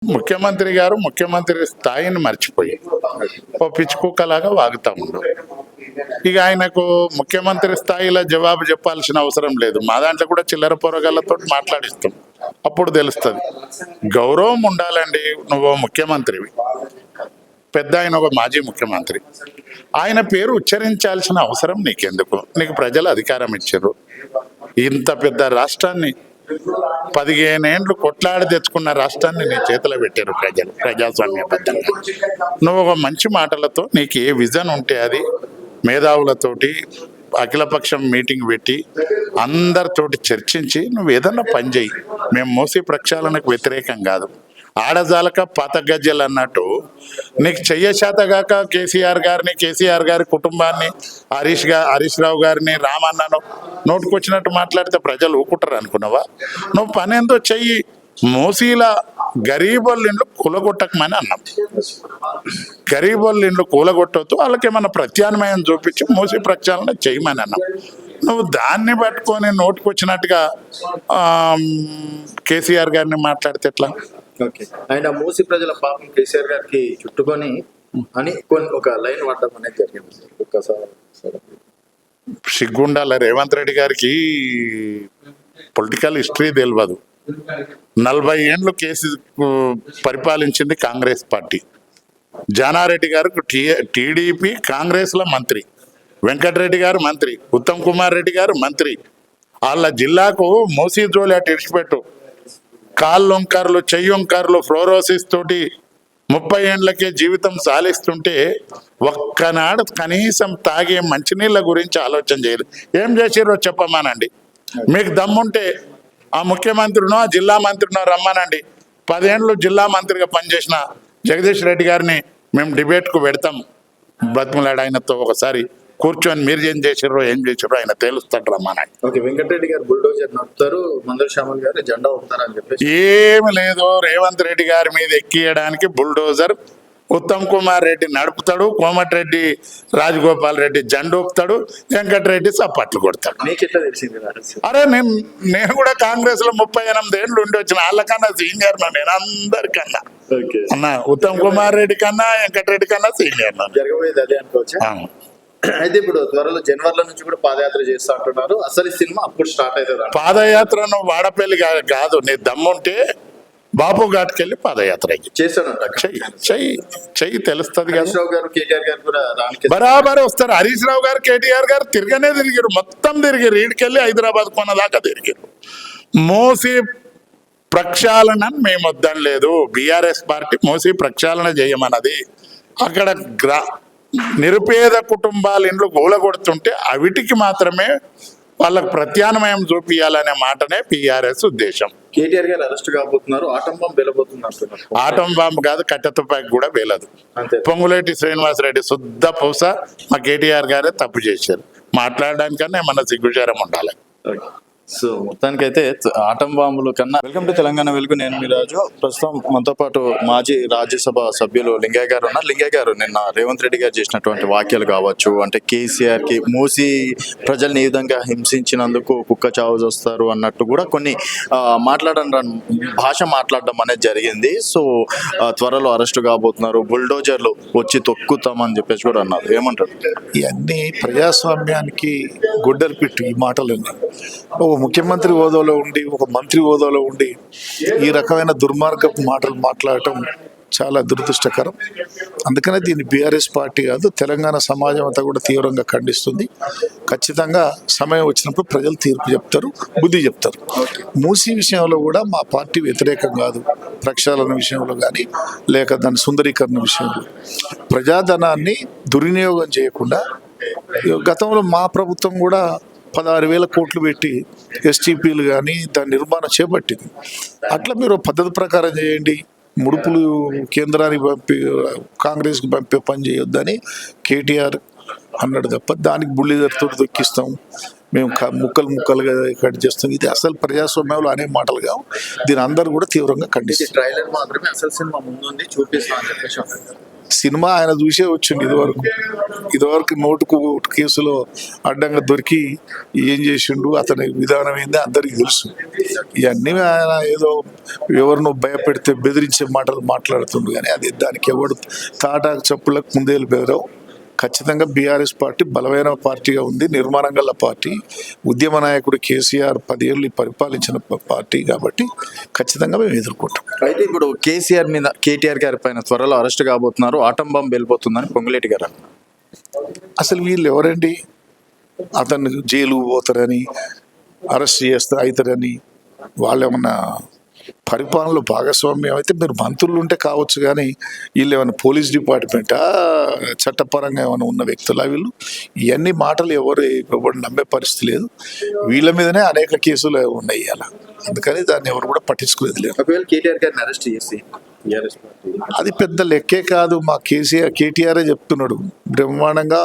ముఖ్యమంత్రి గారు ముఖ్యమంత్రి స్థాయిని మర్చిపోయి ఓ పిచ్చుకుక్కలాగా వాగుతా ఉండు. ఇక ఆయనకు ముఖ్యమంత్రి స్థాయిలో జవాబు చెప్పాల్సిన అవసరం లేదు. మా దాంట్లో కూడా చిల్లర పొరగాళ్ళతో మాట్లాడిస్తాం, అప్పుడు తెలుస్తుంది. గౌరవం ఉండాలండి. నువ్వు ముఖ్యమంత్రివి, పెద్ద ఆయన ఒక మాజీ ముఖ్యమంత్రి, ఆయన పేరు ఉచ్చరించాల్సిన అవసరం నీకెందుకు? నీకు ప్రజలు అధికారం ఇచ్చారు. ఇంత పెద్ద రాష్ట్రాన్ని 15 ఏండ్లు కొట్లాడి తెచ్చుకున్న రాష్ట్రాన్ని నీ చేతిలో పెట్టారు ప్రజలు ప్రజాస్వామ్యబద్ధంగా. నువ్వు ఒక మంచి మాటలతో నీకు ఏ విజన్ ఉంటే అది మేధావులతోటి అఖిలపక్షం మీటింగ్ పెట్టి అందరితోటి చర్చించి నువ్వు ఏదన్నా పని చేయి. మేము మోసీ ప్రక్షాళనకు వ్యతిరేకం కాదు. ఆడజాలక పాత గజ్జలు అన్నట్టు నీకు చెయ్యశాతగాక కేసీఆర్ గారి కుటుంబాన్ని, హరీష్ రావు గారిని, రామన్నను నోటుకొచ్చినట్టు మాట్లాడితే ప్రజలు ఊకుంటారు అనుకున్నావా? నువ్వు పని ఏందో చెయ్యి. మోసీల గరీబోళ్ళ ఇండ్లు కూలగొట్టకమని అన్నాం. గరీబోళ్ళ ఇండ్లు కూలగొట్టవద్దు, వాళ్ళకి ఏమన్నా ప్రత్యామ్నాయం చూపించి మోసీ ప్రక్షాళన చేయమని అన్నాం. నువ్వు దాన్ని పట్టుకొని నోటుకొచ్చినట్టుగా కేసీఆర్ గారిని మాట్లాడితే ఎట్లా? ఆయన మూసి ప్రజల పాపం కేసీఆర్ గారికి చుట్టుకొని అని ఒక లైన్ వాడడం అనేది జరిగింది. సిగ్గుండాల రేవంత్ రెడ్డి గారికి పొలిటికల్ హిస్టరీ తెలియదు. 40 ఏండ్లు కేసు పరిపాలించింది కాంగ్రెస్ పార్టీ. జానారెడ్డి గారు టీడీపీ కాంగ్రెస్ల మంత్రి, వెంకటరెడ్డి గారు మంత్రి, ఉత్తమ్ కుమార్ రెడ్డి గారు మంత్రి. వాళ్ళ జిల్లాకు మోసీ జోలి అటు ఇడిచిపెట్టు, కాళ్ళొంకర్లు, చెయ్యొంకర్లు, ఫ్లోరోసిస్ తోటి 30 ఏండ్లకే జీవితం సాలిస్తుంటే ఒక్కనాడు కనీసం తాగే మంచినీళ్ళ గురించి ఆలోచన చేయలేదు. ఏం చేసిర్రో చెప్పమానండి. మీకు దమ్ముంటే ఆ ముఖ్యమంత్రినో ఆ జిల్లా మంత్రినో రమ్మనండి. 10 ఏండ్లు జిల్లా మంత్రిగా పనిచేసిన జగదీష్ రెడ్డి గారిని మేము డిబేట్కు పెడతాం. బతిమలాడు ఆయనతో ఒకసారి కూర్చొని మీరు ఏం చేసారో ఆయన తేలుస్తాడు రమ్మనండి. వెంకటరెడ్డి గారు బుల్డోజర్ నడుపుతారు, మందర్ శ్యామల్ గారు జెండా ఊపుతారు అని చెప్పేసి ఏమి లేదు. రేవంత్ రెడ్డి గారి మీద ఎక్కియడానికి బుల్డోజర్ ఉత్తమ్ కుమార్ రెడ్డి నడుపుతాడు, కోమటిరెడ్డి రాజగోపాల్ రెడ్డి జెండా ఊపుతాడు, వెంకటరెడ్డి చప్పట్లు కొడతాడు. అరే నేను కూడా కాంగ్రెస్ లో 38 ఏండ్లు ఉండి వచ్చిన. వాళ్ళకన్నా సీనియర్ నేను అందరికన్నా. అన్న ఉత్తమ్ కుమార్ రెడ్డి కన్నా వెంకటరెడ్డి కన్నా సీనియర్ జరగబోయేది అదే అనుకోవచ్చు. అయితే ఇప్పుడు త్వరలో జనవరిలో నుంచి కూడా పాదయాత్ర చేస్తా అంటున్నారు. అసలు ఈ సినిమా అప్పుడు స్టార్ట్ అవుతుంది. పాదయాత్రను వాడపల్లి కాదు, నీ దమ్ముంటే బాబు ఘాట్కెళ్ళి పాదయాత్ర చేస్తాడంట. చెయ్యి తెలుస్తుంది కదా. రావు గారు, కేటీఆర్ గారు కూడా బరాబర్ వస్తారు. హరీష్ రావు గారు, కేటీఆర్ గారు తిరిగారు, మొత్తం తిరిగారు. ఈడికెళ్ళి హైదరాబాద్ కొన్నదాకా తిరిగారు. మోసీ ప్రక్షాళన మేము వద్దని లేదు. బీఆర్ఎస్ పార్టీ మోసీ ప్రక్షాళన చేయమన్నది. అక్కడ నిరుపేద కుటుంబాల ఇండ్లు గోలగొడుతుంటే అవిటికి మాత్రమే వాళ్ళకు ప్రత్యామ్నాయం చూపించాలనే మాటనే పిఆర్ఎస్ ఉద్దేశం. కేటీఆర్ గారు అరెస్ట్ కాబోతున్నారు, ఆటం బాంబు పేలబోతున్నారు. ఆటం బాంబు కాదు, కట్టె తుపాకి కూడా పేలదు. పొంగులేటి శ్రీనివాసరెడ్డి శుద్ధ పూస మా కేటీఆర్ గారే తప్పు చేశారు. మాట్లాడడానికన్నా మన సిగ్గుచారం ఉండాలి. సో మొత్తానికైతే ఆటం బాంబులు కన్నా. వెల్కమ్ టు తెలంగాణ వెలుగు, నేను మీ రాజు. ప్రస్తుతం మనతో పాటు మాజీ రాజ్యసభ సభ్యులు లింగయ్య గారు ఉన్నారు. లింగయ్య గారు, నిన్న రేవంత్ రెడ్డి గారు చేసినటువంటి వ్యాఖ్యలు కావచ్చు, అంటే కేసీఆర్ కి మూసి ప్రజల్ని ఈ విధంగా హింసించినందుకు కుక్క చావు వస్తారు అన్నట్టు కూడా కొన్ని భాష మాట్లాడడం అనేది జరిగింది. సో త్వరలో అరెస్ట్ కాబోతున్నారు, బుల్డోజర్లు వచ్చి తొక్కుతామని చెప్పేసి కూడా అన్నారు. ఏమంటారు? ఇవన్నీ ప్రజాస్వామ్యానికి గుడ్డలు పెట్టి ఈ మాటలు ఒక ముఖ్యమంత్రి హోదాలో ఉండి, ఒక మంత్రి హోదాలో ఉండి ఈ రకమైన దుర్మార్గపు మాటలు మాట్లాడటం చాలా దురదృష్టకరం. అందుకనే దీన్ని బీఆర్ఎస్ పార్టీ కాదు, తెలంగాణ సమాజం అంతా కూడా తీవ్రంగా ఖండిస్తుంది. ఖచ్చితంగా సమయం వచ్చినప్పుడు ప్రజలు తీర్పు చెప్తారు, బుద్ధి చెప్తారు. మూసీ విషయంలో కూడా మా పార్టీ వ్యతిరేకం కాదు. ప్రక్షాళన విషయంలో కానీ, లేక దాని సుందరీకరణ విషయంలో ప్రజాధనాన్ని దుర్వినియోగం చేయకుండా గతంలో మా ప్రభుత్వం కూడా 16,000 కోట్లు పెట్టి ఎస్టీపీలు కానీ దాని నిర్మాణం చేపట్టింది. అట్లా మీరు పద్ధతి ప్రకారం చేయండి. ముడుపులు కేంద్రానికి పంపి కాంగ్రెస్కి పంపే పని చేయొద్దని కేటీఆర్ అన్నాడు తప్ప దానికి బుల్లిదర్తో దొక్కిస్తాం, మేము ముక్కలు ముక్కలుగా కట్ చేస్తాం. ఇది అసలు ప్రజాస్వామ్యంలో అనే మాటలు కావు. దీని అందరూ కూడా తీవ్రంగా ఖండిస్తారు. ట్రైలర్ మాత్రమే అసలు సినిమా ముందుంది చూపిస్తా అని చెప్పేసి అన్నారు. సినిమా ఆయన చూసే వచ్చింది ఇదివరకు నోటుకు కేసులో అడ్డంగా దొరికి ఏం చేసిండు, అతని విధానం ఏంది అందరికీ తెలుసు. ఇవన్నీ ఆయన ఏదో ఎవరినో భయపెడితే బెదిరించే మాటలు మాట్లాడుతుండు, కానీ అది దానికి ఎవడు తాటాకు చెప్పులకు ముందేలు బెదరవు. ఖచ్చితంగా బీఆర్ఎస్ పార్టీ బలమైన పార్టీగా ఉంది, నిర్మాణం గల పార్టీ. ఉద్యమ నాయకుడు కేసీఆర్ 10 ఏళ్ళు పరిపాలించిన పార్టీ కాబట్టి ఖచ్చితంగా మేము ఎదుర్కొంటాం. అయితే ఇప్పుడు కేసీఆర్ మీద కేటీఆర్ గారి పైన త్వరలో అరెస్ట్ కాబోతున్నారు, ఆటం బాంబు వెళ్ళిపోతుందని పొంగులేటి గారు అన్నారు. అసలు వీళ్ళు ఎవరండి అతన్ని జైలు పోతారని అరెస్ట్ అవుతారని? వాళ్ళు ఏమన్నా పరిపాలనలో భాగస్వామ్యం అయితే మీరు మంత్రులు ఉంటే కావచ్చు, కానీ వీళ్ళు ఏమైనా పోలీస్ డిపార్ట్మెంటా, చట్టపరంగా ఏమైనా ఉన్న వ్యక్తులా వీళ్ళు? ఇవన్నీ మాటలు ఎవరు నమ్మే పరిస్థితి లేదు. వీళ్ళ మీదనే అనేక కేసులు ఉన్నాయి అలా, అందుకని దాన్ని ఎవరు కూడా పట్టించుకునేది లేదు. ఒకవేళ కేటీఆర్ గారిని అరెస్ట్ చేసి టీఆర్ఎస్ పార్టీ అది పెద్ద లెక్కే కాదు. మా కేటీఆరే చెప్తున్నాడు బ్రహ్మాండంగా,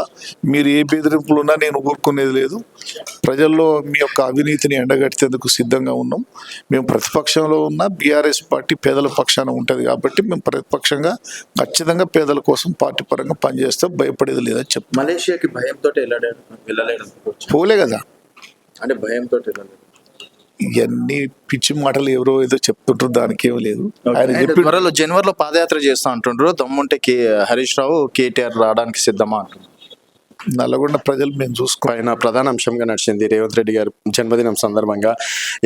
మీరు ఏ బెదిరింపులు ఉన్నా నేను ఊరుకునేది లేదు. ప్రజల్లో మీ యొక్క అవినీతిని ఎండగట్టేందుకు సిద్ధంగా ఉన్నాం. మేము ప్రతిపక్షంలో ఉన్న బీఆర్ఎస్ పార్టీ పేదల పక్షాన ఉంటుంది కాబట్టి మేము ప్రతిపక్షంగా ఖచ్చితంగా పేదల కోసం పార్టీ పరంగా పనిచేస్తాం, భయపడేది లేదని చెప్తాం. మలేషియాకి భయంతో వెళ్ళలేడు పోలే కదా, అంటే భయంతో వెళ్ళలేదు. ఇవన్నీ పిచ్చి మాటలు ఎవరో ఏదో చెప్తుంటారు, దానికి ఏమీ లేదు. ఆయన త్వరలో జనవరిలో పాదయాత్ర చేస్తా అంటుండ్రు, దమ్ముంటే హరీష్ రావు కేటీఆర్ రావడానికి సిద్ధమా అంటున్నారు. నల్లగొండ ప్రజలు మేము చూసుకో ఆయన ప్రధాన అంశంగా నడిచింది రేవంత్ రెడ్డి గారి జన్మదినం సందర్భంగా.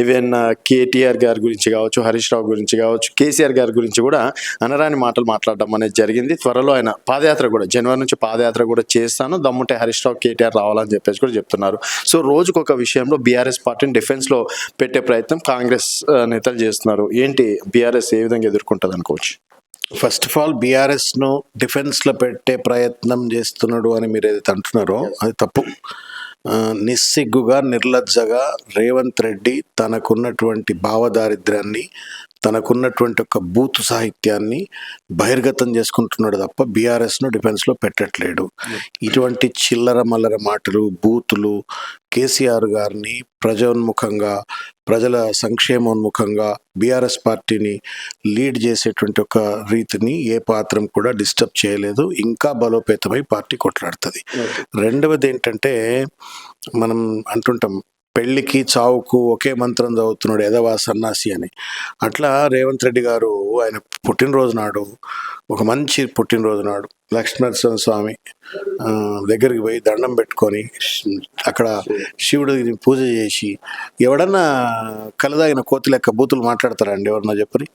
ఈవెన్ కేటీఆర్ గారి గురించి కావచ్చు, హరీష్ రావు గురించి కావచ్చు, కేసీఆర్ గారి గురించి కూడా అనరాని మాటలు మాట్లాడడం అనేది జరిగింది. త్వరలో ఆయన పాదయాత్ర కూడా జనవరి నుంచి పాదయాత్ర కూడా చేస్తాను, దమ్ముంటే హరీష్ రావు కేటీఆర్ రావాలని చెప్పేసి కూడా చెప్తున్నారు. సో రోజుకు ఒక విషయంలో బీఆర్ఎస్ పార్టీని డిఫెన్స్లో పెట్టే ప్రయత్నం కాంగ్రెస్ నేతలు చేస్తున్నారు. ఏంటి బీఆర్ఎస్ ఏ విధంగా ఎదుర్కొంటుంది అనుకోవచ్చు? ఫస్ట్ ఆఫ్ ఆల్ బీఆర్ఎస్ను డిఫెన్స్లో పెట్టే ప్రయత్నం చేస్తున్నాడు అని మీరు ఏదైతే అంటున్నారో అది తప్పు. నిస్సిగ్గుగా నిర్లజ్జగా రేవంత్ రెడ్డి తనకున్నటువంటి భావదారిద్ర్యాన్ని, తనకున్నటువంటి ఒక బూతు సాహిత్యాన్ని బహిర్గతం చేసుకుంటున్నాడు తప్ప బీఆర్ఎస్ను డిఫెన్స్లో పెట్టట్లేడు. ఇటువంటి చిల్లర మల్లర మాటలు, బూతులు కేసీఆర్ గారిని ప్రజోన్ముఖంగా, ప్రజల సంక్షేమోన్ముఖంగా బీఆర్ఎస్ పార్టీని లీడ్ చేసేటువంటి ఒక రీతిని ఏ పాత్రం కూడా డిస్టర్బ్ చేయలేదు. ఇంకా బలోపేతమై పార్టీ కొట్లాడుతుంది. రెండవది ఏంటంటే, మనం అంటుంటాం పెళ్లికి చావుకు ఒకే మంత్రం చదువుతున్నాడు ఎదవా సన్నాసి అని. అట్లా రేవంత్ రెడ్డి గారు ఆయన పుట్టినరోజు నాడు, ఒక మంచి పుట్టినరోజు నాడు లక్ష్మీనరసింహ స్వామి దగ్గరికి పోయి దండం పెట్టుకొని అక్కడ శివుడిని పూజ చేసి, ఎవడన్నా కలదాగిన కోతి లెక్క బూతులు మాట్లాడతారండి ఎవరన్నా చెప్పని?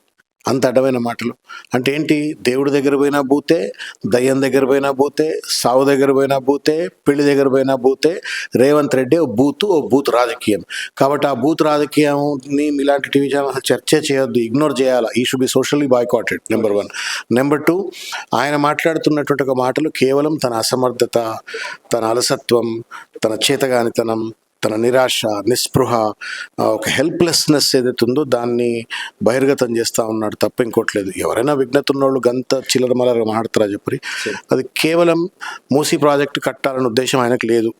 అంత అడ్డమైన మాటలు అంటే ఏంటి? దేవుడి దగ్గర పోయినా బూతే, దయ్యం దగ్గర పోయినా బూతే, సావు దగ్గర పోయినా బూతే, పెళ్లి దగ్గర పోయినా బూతే. రేవంత్ రెడ్డి ఓ బూత్ రాజకీయం. కాబట్టి ఆ బూత్ రాజకీయంని ఇలాంటి టీవీ ఛానల్ చర్చ చేయొద్దు, ఇగ్నోర్ చేయాలి. ఈ should be socially boycotted. Number 1. Number 2, ఆయన మాట్లాడుతున్నటువంటి ఒక మాటలు కేవలం తన అసమర్థత, తన అలసత్వం, తన చేతగానితనం, తన నిరాశ, నిస్పృహ, ఒక హెల్ప్లెస్నెస్ ఏదైతే ఉందో దాన్ని బహిర్గతం చేస్తూ ఉన్నాడు తప్ప ఇంకోట్లేదు. ఎవరైనా విఘ్నత ఉన్నోళ్ళు గంత చిల్లర మల్లరగా మాట్లాడతారా చెప్పి? అది కేవలం మూసీ ప్రాజెక్టు కట్టాలనే ఉద్దేశం ఆయనకు లేదు.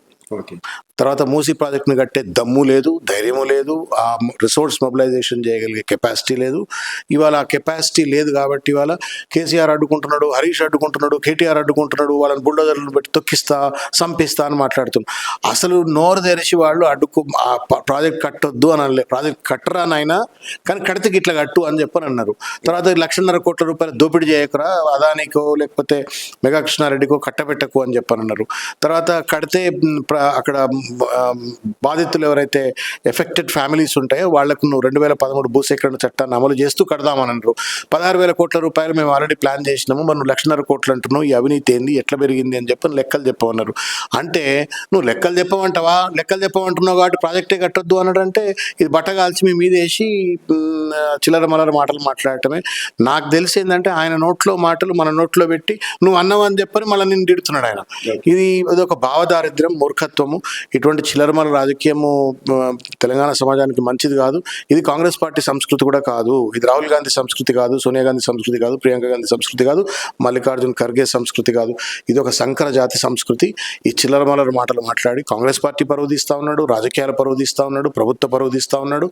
తర్వాత మూసీ ప్రాజెక్టును కట్టే దమ్ము లేదు, ధైర్యము లేదు, ఆ రిసోర్స్ మొబిలైజేషన్ చేయగలిగే కెపాసిటీ లేదు. ఇవాళ ఆ కెపాసిటీ లేదు కాబట్టి ఇవాళ కేసీఆర్ అడ్డుకుంటున్నాడు, హరీష్ అడ్డుకుంటున్నాడు, కేటీఆర్ అడ్డుకుంటున్నాడు, వాళ్ళని బుల్డోజర్లను పెట్టి తొక్కిస్తా, సంపిస్తా అని మాట్లాడుతున్నాడు. అసలు నోరు తెరిచి వాళ్ళు ఆ ప్రాజెక్ట్ కట్టొద్దు అని అనలే. ప్రాజెక్ట్ కట్టరా నాయనా, కానీ కడితే ఇట్లా కట్టు అని చెప్పని అన్నారు. తర్వాత 1,50,000 కోట్ల రూపాయలు దోపిడీ చేయకరా, అదానికో లేకపోతే మెగా కృష్ణారెడ్డికో కట్టబెట్టకు అని చెప్పనన్నారు. తర్వాత కడితే అక్కడ బాధితులు ఎవరైతే ఎఫెక్టెడ్ ఫ్యామిలీస్ ఉంటాయో వాళ్లకు నువ్వు 2013 భూసేకరణ చట్టాన్ని అమలు చేస్తూ కడదామని అన్నారు. 16,000 కోట్ల రూపాయలు మేము ఆల్రెడీ ప్లాన్ చేసినాము, మరి నువ్వు 1,50,000 కోట్లు అంటున్నావు, ఈ అవినీతి ఏంది, ఎట్లా పెరిగింది అని చెప్పని లెక్కలు చెప్పమన్నారు. అంటే నువ్వు లెక్కలు చెప్పమంటున్నావు కాబట్టి ప్రాజెక్టే కట్టొద్దు అన్నాడంటే ఇది బట్టగాల్చి మీ మీద వేసి చిల్లర మల్లర మాటలు మాట్లాడటమే. నాకు తెలిసి ఏంటంటే ఆయన నోట్లో మాటలు మన నోట్లో పెట్టి నువ్వు అన్నావు అని చెప్పని మళ్ళీ నిన్ను తిడుతున్నాడు ఆయన. ఇది ఒక భావదారిద్ర్యం, మూర్ఖత్వము. ఇటువంటి చిల్లరమల రాజకీయము తెలంగాణ సమాజానికి మంచిది కాదు. ఇది కాంగ్రెస్ పార్టీ సంస్కృతి కూడా కాదు. ఇది రాహుల్ గాంధీ సంస్కృతి కాదు, సోనియా గాంధీ సంస్కృతి కాదు, ప్రియాంక గాంధీ సంస్కృతి కాదు, మల్లికార్జున్ ఖర్గే సంస్కృతి కాదు. ఇది ఒక సంకర జాతి సంస్కృతి. ఈ చిల్లరమల మాటలు మాట్లాడి కాంగ్రెస్ పార్టీ పరువు తీస్తా ఉన్నాడు, రాజకీయాల పరువు తీస్తా ఉన్నాడు, ప్రభుత్వ పరువు తీస్తా ఉన్నాడు.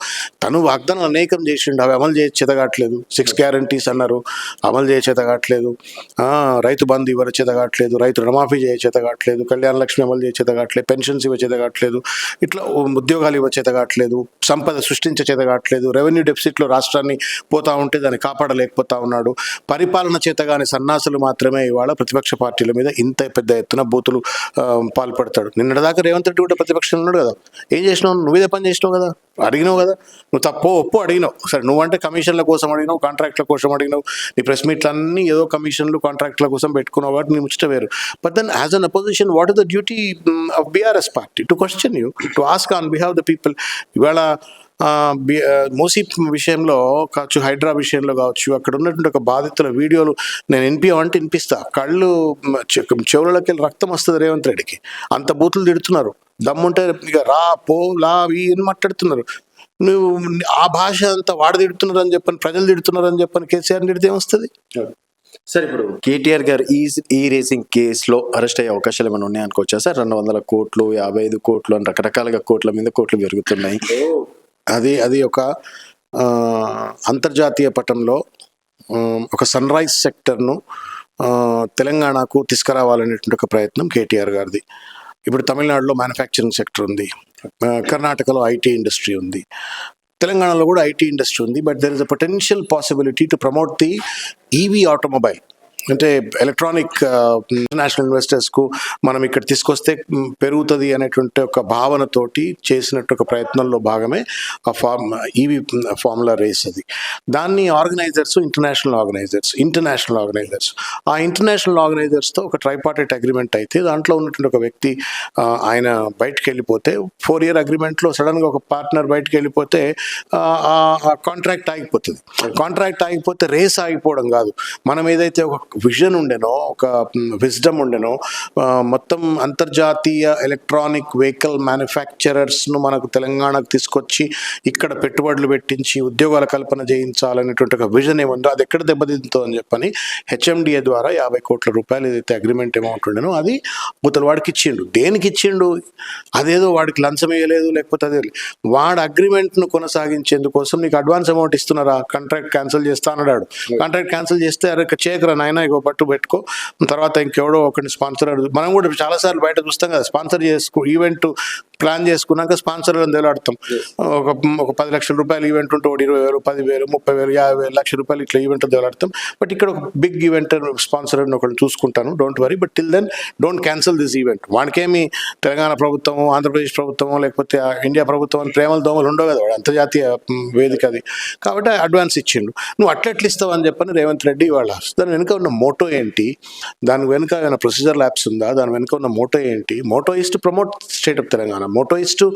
తను వాగ్దానం అనేకం చేసిండు, అవి అమలు చేయ చేతగాట్లేదు. 6 గ్యారంటీస్ అన్నారు, అమలు చేయ చేతగాట్లేదు. రైతు బంధు ఇవ్వ చేతగాట్లేదు, రైతు రుణమాఫీ చేయ చేతగాట్లేదు, కళ్యాణ లక్ష్మి అమలు చేయ చేతగాట్లేదు, పెన్షన్స్ ఇవ్వ చేతగాట్లేదు, ఇట్లా ఉద్యోగాలు ఇవ్వ చేతగాట్లేదు, సంపద సృష్టించే చేతగాట్లేదు, రెవెన్యూ డెఫిసిట్లో రాష్ట్రాన్ని పోతా ఉంటే దాన్ని కాపాడలేకపోతా ఉన్నాడు. పరిపాలన చేతగాని సన్నాసులు మాత్రమే ఇవాళ ప్రతిపక్ష పార్టీల మీద ఇంత పెద్ద ఎత్తున బూతులు పాల్పడతాడు. నిన్నటిదాకా రేవంత్ రెడ్డి కూడా ప్రతిపక్షంలో ఉన్నాడు కదా, ఏం చేసినావు? నువ్వేదే పని చేసినావు కదా, అడిగినావు కదా, నువ్వు తప్పో ఒప్పు అడిగినావు. సరే, నువ్వంటే కమిషన్ల కోసం అడిగినావు, కాంట్రాక్ట్ల కోసం అడిగినావు, నీ ప్రెస్ మీట్లన్నీ ఏదో కమిషన్లు కాంట్రాక్ట్ల కోసం పెట్టుకున్నావు కాబట్టి నీ ముచ్చట వేరు. But then as an opposition what is the duty of BRS party? To question you, to ask on behalf the people. ఇవాళ మూసీ విషయంలో కావచ్చు, హైడ్రా విషయంలో కావచ్చు, అక్కడ ఉన్నటువంటి ఒక బాధితుల వీడియోలు నేను వినిపించమంటే వినిపిస్తా. కళ్ళు చెవులకి వెళ్ళి రక్తం వస్తుంది రేవంత్ రెడ్డికి. అంత బూతులు తిడుతున్నారు. దమ్ముంటే ఇక రా పో లా అని మాట్లాడుతున్నారు. నువ్వు ఆ భాష అంతా వాడు తిడుతున్నారు అని చెప్పని, ప్రజలు తిడుతున్నారు అని చెప్పని కేసీఆర్ తిడితే ఏమొస్తుంది? సార్, ఇప్పుడు కేటీఆర్ గారు ఈ రేసింగ్ కేసులో అరెస్ట్ అయ్యే అవకాశాలు ఏమైనా ఉన్నాయి అనుకోవచ్చా సార్? 200 కోట్లు, 55 కోట్లు అని రకరకాలుగా కోట్ల మీద కోట్లు పెరుగుతున్నాయి. అది ఒక అంతర్జాతీయ పటంలో ఒక సన్ రైజ్ సెక్టర్ను తెలంగాణకు తీసుకురావాలనేటువంటి ఒక ప్రయత్నం కేటీఆర్ గారిది. ఇప్పుడు తమిళనాడులో మ్యానుఫ్యాక్చరింగ్ సెక్టర్ ఉంది, కర్ణాటకలో ఐటీ ఇండస్ట్రీ ఉంది, తెలంగాణలో కూడా ఐటీ ఇండస్ట్రీ ఉంది. But there is a potential possibility to promote the EV automobile. అంటే ఎలక్ట్రానిక్ ఇంటర్నేషనల్ ఇన్వెస్టర్స్కు మనం ఇక్కడ తీసుకొస్తే పెరుగుతుంది అనేటువంటి ఒక భావనతోటి చేసినట్టు ఒక ప్రయత్నంలో భాగమే ఆ ఈవీ ఫార్ములా రేస్. అది దాన్ని ఆర్గనైజర్స్ ఇంటర్నేషనల్ ఆర్గనైజర్స్ ఆ ఇంటర్నేషనల్ ఆర్గనైజర్స్తో ఒక ట్రైపార్టైట్ అగ్రిమెంట్ అయితే దాంట్లో ఉన్నటువంటి ఒక వ్యక్తి ఆయన బయటకు వెళ్ళిపోతే 4-year అగ్రిమెంట్లో సడన్గా ఒక పార్ట్నర్ బయటకు వెళ్ళిపోతే ఆ కాంట్రాక్ట్ ఆగిపోతుంది. కాంట్రాక్ట్ ఆగిపోతే రేస్ ఆగిపోవడం కాదు. మనం ఏదైతే ఒక విజన్ ఉండెనో, ఒక విజ్డమ్ ఉండెనో, మొత్తం అంతర్జాతీయ ఎలక్ట్రానిక్ వెహికల్ మ్యానుఫ్యాక్చరర్స్ను మనకు తెలంగాణకు తీసుకొచ్చి ఇక్కడ పెట్టుబడులు పెట్టించి ఉద్యోగాల కల్పన చేయించాలనేటువంటి ఒక విజన్ ఏముందో అది ఎక్కడ దెబ్బతిందో అని చెప్పని హెచ్ఎండిఏ ద్వారా 50 కోట్ల రూపాయలు ఏదైతే అగ్రిమెంట్ అమౌంట్ ఉండేనో అది ముతలు వాడికి ఇచ్చిండు. దేనికి ఇచ్చిండు? అదేదో వాడికి లంచం వేయలేదు, లేకపోతే అదే వాడు అగ్రిమెంట్ను కొనసాగించేందుకోసం నీకు అడ్వాన్స్ అమౌంట్ ఇస్తున్నారా, కాంట్రాక్ట్ క్యాన్సిల్ చేస్తా అన్నాడు. కాంట్రాక్ట్ క్యాన్సిల్ చేస్తే అరే చేయకరా నాయన, ఇగో పట్టు పెట్టుకో, తర్వాత ఇంకెవడో ఒకటి స్పాన్సర్. మనం కూడా చాలాసార్లు బయట చూస్తాం కదా, స్పాన్సర్ ఈవెంట్ ప్లాన్ చేసుకున్నాక స్పాన్సర్లను తెలాడతాం. ఒక 10 లక్షల రూపాయలు ఈవెంట్ ఉంటే 20,000, 10,000, 30,000, 50,000, లక్ష రూపాయలు ఇట్లా ఈవెంట్ తెలాడతాం. బట్ ఇక్కడ ఒక బిగ్ ఈవెంట్ స్పాన్సర్ అని ఒకటి చూసుకుంటాను, don't worry. But till then don't cancel this event. వాడికేమి తెలంగాణ ప్రభుత్వము, ఆంధ్రప్రదేశ్ ప్రభుత్వము, లేకపోతే ఇండియా ప్రభుత్వం అని ప్రేమల దోమలు ఉండవు కదా, వాడు అంతర్జాతీయ వేదిక అది. కాబట్టి అడ్వాన్స్ ఇచ్చిండు. నువ్వు అట్లెట్లు ఇస్తావు అని చెప్పని రేవంత్ రెడ్డి వాళ్ళ దాని వెనుక ఉన్న మోటో ఏంటి, దాని వెనుక ఏమైనా ప్రొసీజర్ ల్యాబ్స్ ఉందా, దాని వెనుక ఉన్న మోటో ఏంటి? Motto is to promote state of Telangana, motto is to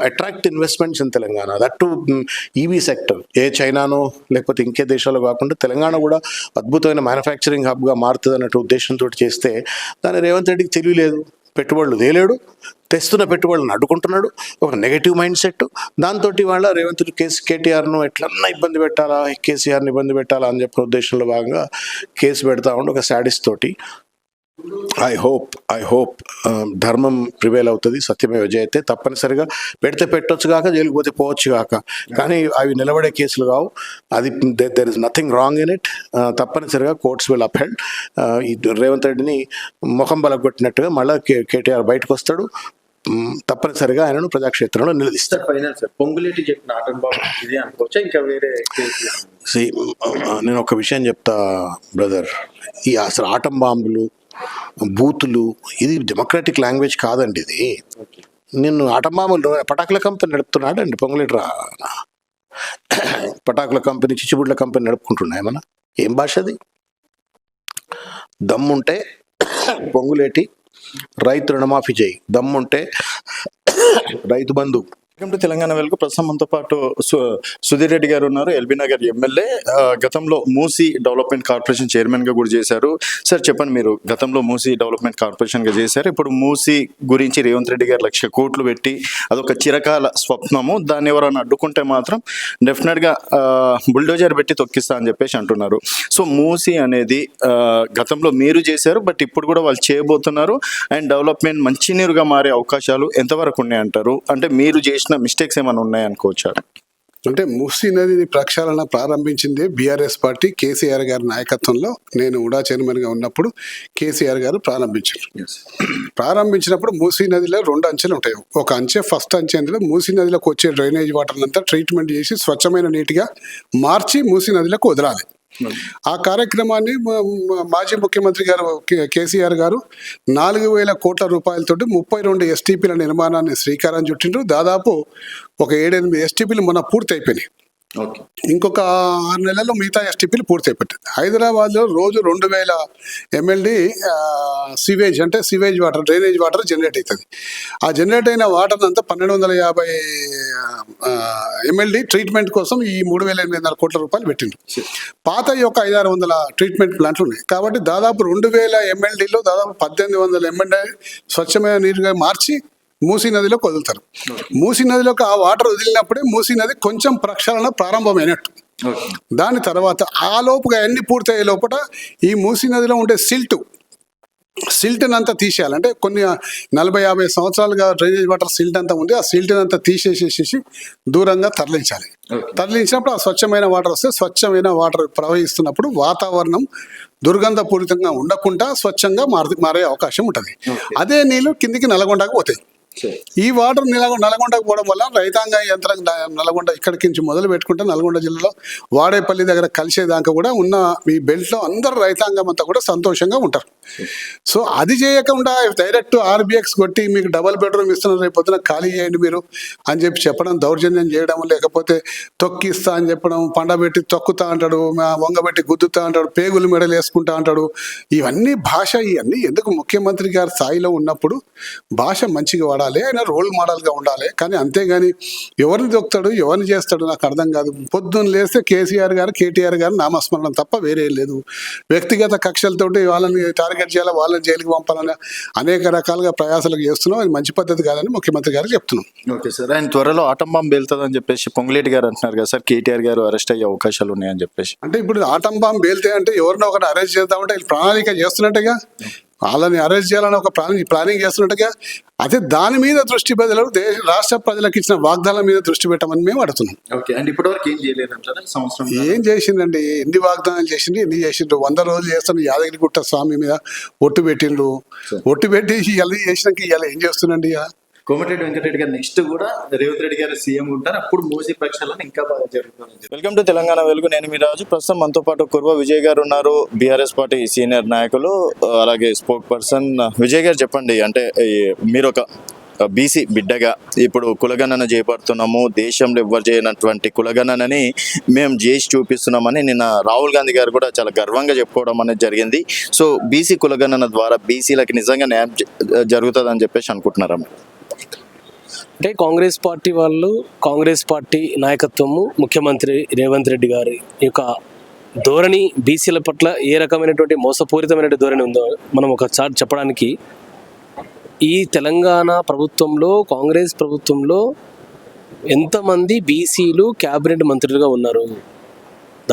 attract investments in Telangana, that to EV sector. ఏ చైనానో లేకపోతే ఇంకే దేశాలు కాకుండా తెలంగాణ కూడా అద్భుతమైన మ్యానుఫ్యాక్చరింగ్ హబ్గా మారుతుంది అన్నట్టు ఉద్దేశంతో చేస్తే దాని రేవంత్ రెడ్డికి తెలియలేదు, పెట్టుబడులు తేలేడు, తెస్తున్న పెట్టుబడులను అడ్డుకుంటున్నాడు, ఒక నెగటివ్ మైండ్ సెట్. దాంతో వాళ్ళ రేవంత్ కేటీఆర్ను ఎట్లన్నా ఇబ్బంది పెట్టాలా, కేసీఆర్ని ఇబ్బంది పెట్టాలా అని చెప్పిన ఉద్దేశంలో భాగంగా కేసు పెడతా ఉండి ఒక శాడిస్ట్ తోటి. ఐ హోప్ ధర్మం ప్రివేల్ అవుతుంది, సత్యమే విజయతే. తప్పనిసరిగా పెడితే పెట్టొచ్చు కాక, జైలుకు పోతే పోవచ్చు కాక, కానీ అవి నిలబడే కేసులు కావు. అది there is nothing wrong in it. తప్పనిసరిగా కోర్ట్స్ విల్ అప్హెల్డ్. ఈ రేవంత్ రెడ్డిని ముఖం బలగొట్టినట్టుగా మళ్ళీ కేటీఆర్ బయటకు వస్తాడు. తప్పనిసరిగా ఆయనను ప్రజాక్షేత్రంలో నిలదీస్తారు. పొంగులేటి చెప్పిన ఇదే అనుకోవచ్చా, ఇంకా వేరే? నేను ఒక విషయం చెప్తా బ్రదర్, ఈ అసలు ఆటం బాంబులు, బూతులు, ఇది డెమోక్రాటిక్ లాంగ్వేజ్ కాదండి. ఇది నేను ఆటంబాంబులు పటాకుల కంపెనీ నడుపుతున్నాడండి పొంగులేటి పటాకుల కంపెనీ, చిచ్చుబుడ్ల కంపెనీ నడుపుకుంటున్నా ఏమన్నా? ఏం భాష అది? దమ్ముంటే పొంగులేటి రైతు రుణమాఫీ చేయి, దమ్ముంటే రైతు బంధు వెల్కమ్ టు తెలంగాణ వెలుగు. ప్రస్తుతం మనతో పాటు సుధీర్ రెడ్డి గారు ఉన్నారు, ఎల్బీ నగర్ ఎమ్మెల్యే. గతంలో మూసీ డెవలప్మెంట్ కార్పొరేషన్ చైర్మన్ గా కూడా చేశారు. సార్ చెప్పండి, మీరు గతంలో మూసీ డెవలప్మెంట్ కార్పొరేషన్ గా చేశారు. ఇప్పుడు మూసీ గురించి రేవంత్ రెడ్డి గారు 1,00,000 కోట్లు పెట్టి అదొక చిరకాల స్వప్నము, దాన్ని ఎవరైనా అడ్డుకుంటే మాత్రం డెఫినెట్ గా బుల్డోజర్ పెట్టి తొక్కిస్తా అని చెప్పేసి అంటున్నారు. సో మూసీ అనేది గతంలో మీరు చేశారు, బట్ ఇప్పుడు కూడా వాళ్ళు చేయబోతున్నారు. అండ్ డెవలప్మెంట్ మంచినీరుగా మారే అవకాశాలు ఎంతవరకు ఉన్నాయంటారు? అంటే మీరు చేసిన మిస్టేక్స్ ఏమైనా ఉన్నాయనుకోవచ్చా? అంటే మూసీ నదిని ప్రక్షాళన ప్రారంభించింది బీఆర్ఎస్ పార్టీ కేసీఆర్ గారి నాయకత్వంలో. నేను ఉడా చైర్మన్గా ఉన్నప్పుడు కేసీఆర్ గారు ప్రారంభించారు. ప్రారంభించినప్పుడు మూసీ నదిలో 2 అంచెలు ఉంటాయి. ఒక అంచె, ఫస్ట్ అంచె అందులో మూసీ నదిలోకి వచ్చే డ్రైనేజ్ వాటర్ అంతా ట్రీట్మెంట్ చేసి స్వచ్ఛమైన నీటిగా మార్చి మూసీ నదిలోకి వదలాలి. ఆ కార్యక్రమాన్ని మాజీ ముఖ్యమంత్రి గారు కేసీఆర్ గారు 4,000 కోట్ల రూపాయలతోటి 32 ఎస్టీపీల నిర్మాణాన్ని శ్రీకారం చుట్టిండ్రు. దాదాపు ఒక 7-8 ఎస్టీపీలు మన పూర్తి అయిపోయినాయి. ఇంకొక 6 నెలల్లో మిగతా ఎస్టీపీలు పూర్తి అయిపోతాయి. హైదరాబాద్లో రోజు 2,000 MLD సివేజ్ అంటే sewage water, drainage water generate అవుతుంది. ఆ జనరేట్ అయిన వాటర్ అంతా 1,250 MLD ట్రీట్మెంట్ కోసం ఈ 3,800 కోట్ల రూపాయలు పెట్టిండ్రు. పాత యొక్క 500-600 ట్రీట్మెంట్ ప్లాంట్లు ఉన్నాయి. కాబట్టి దాదాపు 2,000 MLDలో దాదాపు 1,800 MLD స్వచ్ఛమైన నీరుగా మార్చి మూసీ నదిలోకి వదులుతారు. మూసీ నదిలోకి ఆ వాటర్ వదిలినప్పుడే మూసీ నది కొంచెం ప్రక్షాళన ప్రారంభమైనట్టు. దాని తర్వాత ఆ లోపుగా అన్ని పూర్తయ్యే లోపల ఈ మూసీ నదిలో ఉండే సిల్ట్ని అంతా తీసేయాలి. అంటే కొన్ని 40-50 సంవత్సరాలుగా డ్రైనేజ్ వాటర్ సిల్ట్ అంతా ఉంది. ఆ సిల్ట్ని అంతా తీసేసేసి దూరంగా తరలించాలి. తరలించినప్పుడు ఆ స్వచ్ఛమైన వాటర్ వస్తే, స్వచ్ఛమైన వాటర్ ప్రవహిస్తున్నప్పుడు వాతావరణం దుర్గంధపూరితంగా ఉండకుండా స్వచ్ఛంగా మారే అవకాశం ఉంటుంది. అదే నీళ్లు కిందికి నల్గొండకు పోతాయి. ఈ వాటర్ నల్గొండకు పోవడం వల్ల రైతాంగ యంత్రం నల్గొండ ఇక్కడికి నుంచి మొదలు పెట్టుకుంటే నల్గొండ జిల్లాలో వాడేపల్లి దగ్గర కలిసేదాకా కూడా ఉన్న ఈ బెల్ట్లో అందరు రైతాంగం అంతా కూడా సంతోషంగా ఉంటారు. సో అది చేయకుండా డైరెక్ట్ RBX కొట్టి మీకు డబల్ బెడ్రూమ్ ఇస్తున్నారు, రేపు పొద్దున ఖాళీ చేయండి మీరు అని చెప్పడం, దౌర్జన్యం చేయడం, లేకపోతే తొక్కిస్తా అని చెప్పడం, పండబెట్టి తొక్కుతా అంటాడు, వంగబెట్టి గుద్దుతా అంటాడు, పేగులు మెడలు వేసుకుంటా అంటాడు. ఇవన్నీ ఇవన్నీ ఎందుకు? ముఖ్యమంత్రి గారి స్థాయిలో ఉన్నప్పుడు భాష మంచిగా వాడాలి, ఆయన రోల్ మోడల్గా ఉండాలి. కానీ అంతేగాని ఎవరిని దొక్కుతాడు, ఎవరిని చేస్తాడు నాకు అర్థం కాదు. పొద్దున్న లేస్తే కేసీఆర్ గారు, KTR గారు నామస్మరణం తప్ప వేరే లేదు. వ్యక్తిగత కక్షలతోటి వాళ్ళని టార్గెట్ చేయాలి, వాళ్ళని జైలుకి పంపాలని అనేక రకాలుగా ప్రయాసాలు చేస్తున్నాం. అది మంచి పద్ధతి కాదని ముఖ్యమంత్రి గారు చెప్తున్నాం. ఓకే సార్, ఆయన త్వరలో ఆటం బాంబు వెళ్తుందని చెప్పేసి పొంగులేటి గారు అంటున్నారు కదా సార్, KTR గారు అరెస్ట్ అయ్యే అవకాశాలు ఉన్నాయని చెప్పేసి. అంటే ఇప్పుడు ఆటం బాంబు పేలితే అంటే ఎవరినో ఒకటి అరెస్ట్ చేద్దామంటే వీళ్ళు ప్రణాళిక చేస్తున్నట్టుగా, వాళ్ళని అరెస్ట్ చేయాలని ఒక ప్లానింగ్ చేస్తున్నట్టుగా. అదే దాని మీద దృష్టి బదులు రాష్ట్ర ప్రజలకు ఇచ్చిన వాగ్దానాల మీద దృష్టి పెట్టమని మేము అడుగుతున్నాం. ఏం చేసిందండి? ఎన్ని వాగ్దానాలు చేసిండు, ఎన్ని చేసిండ్రు? 100 రోజులు చేస్తాను యాదగిరిగుట్ట స్వామి మీద ఒట్టు పెట్టిండ్రు. ఒట్టు పెట్టి ఇలా చేసినాక ఇలా ఏం చేస్తుండండి? కోమటిరెడ్డి వెంకటరెడ్డి గారు నెక్స్ట్ కూడా రేవంత్ రెడ్డి గారు సీఎం ఉంటారు, అప్పుడు మూసీ ప్రక్షాళన ఇంకా బాగా జరుగుతుంది. వెల్కమ్ టు తెలంగాణ వెలుగు, నేను మీ రాజు. ప్రస్తుతం మనతో పాటు కుర్వ విజయ్ గారు ఉన్నారు, బీఆర్ఎస్ పార్టీ సీనియర్ నాయకులు, అలాగే స్పోక్ పర్సన్. విజయ్ గారు చెప్పండి, అంటే మీరు ఒక బీసీ బిడ్డగా ఇప్పుడు కులగణన చేపడుతున్నాము, దేశంలో ఎవ్వరు చేయనటువంటి కులగణనని మేము చేసి చూపిస్తున్నామని నిన్న రాహుల్ గాంధీ గారు కూడా చాలా గర్వంగా చెప్పుకోవడం అనేది జరిగింది. సో బీసీ కులగణన ద్వారా బీసీలకి నిజంగా న్యాయం జరుగుతుందని చెప్పేసి అనుకుంటున్నారా? అంటే కాంగ్రెస్ పార్టీ వాళ్ళు, కాంగ్రెస్ పార్టీ నాయకత్వము, ముఖ్యమంత్రి రేవంత్ రెడ్డి గారి యొక్క ధోరణి బీసీల పట్ల ఏ రకమైనటువంటి మోసపూరితమైన ధోరణి ఉందో మనం ఒకసారి చెప్పడానికి, ఈ తెలంగాణ ప్రభుత్వంలో, కాంగ్రెస్ ప్రభుత్వంలో ఎంతమంది బీసీలు క్యాబినెట్ మంత్రులుగా ఉన్నారు?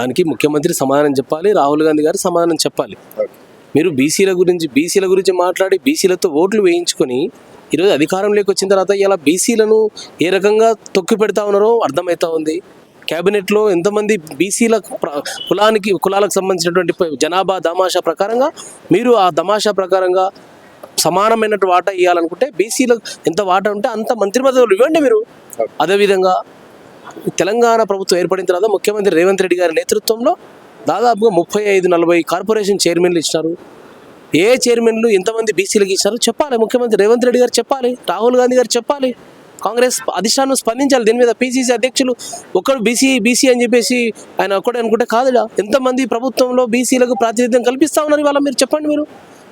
దానికి ముఖ్యమంత్రి సమాధానం చెప్పాలి, రాహుల్ గాంధీ గారు సమాధానం చెప్పాలి. మీరు బీసీల గురించి మాట్లాడి బీసీలతో ఓట్లు వేయించుకొని ఈరోజు అధికారంలోకి వచ్చిన తర్వాత ఇలా బీసీలను ఏ రకంగా తొక్కి పెడతా ఉన్నారో అర్థమవుతా ఉంది. క్యాబినెట్లో ఎంతమంది బీసీల కులాలకు సంబంధించినటువంటి జనాభా దామాషా ప్రకారంగా మీరు ఆ దామాషా ప్రకారంగా సమానమైనటువంటి వాటా ఇవ్వాలనుకుంటే బీసీలకు ఎంత వాటా ఉంటే అంత మంత్రి పదవులు ఇవ్వండి మీరు. అదేవిధంగా తెలంగాణ ప్రభుత్వం ఏర్పడిన తర్వాత ముఖ్యమంత్రి రేవంత్ రెడ్డి గారి నేతృత్వంలో దాదాపుగా 35-40 కార్పొరేషన్ చైర్మన్లు ఇచ్చినారు. ఏ చైర్మన్లు ఎంతమంది బీసీలకు ఇచ్చారో చెప్పాలి ముఖ్యమంత్రి రేవంత్ రెడ్డి గారు చెప్పాలి, రాహుల్ గాంధీ గారు చెప్పాలి, కాంగ్రెస్ అధిష్టానం స్పందించాలి దీని మీద. PCC అధ్యక్షులు ఒక్కడు బీసీ అని చెప్పేసి ఆయన ఒక్కడే అనుకుంటే కాదుగా, ఎంతమంది ప్రభుత్వంలో బీసీలకు ప్రాతినిధ్యం కల్పిస్తా ఉన్నారు ఇవాళ మీరు చెప్పండి. మీరు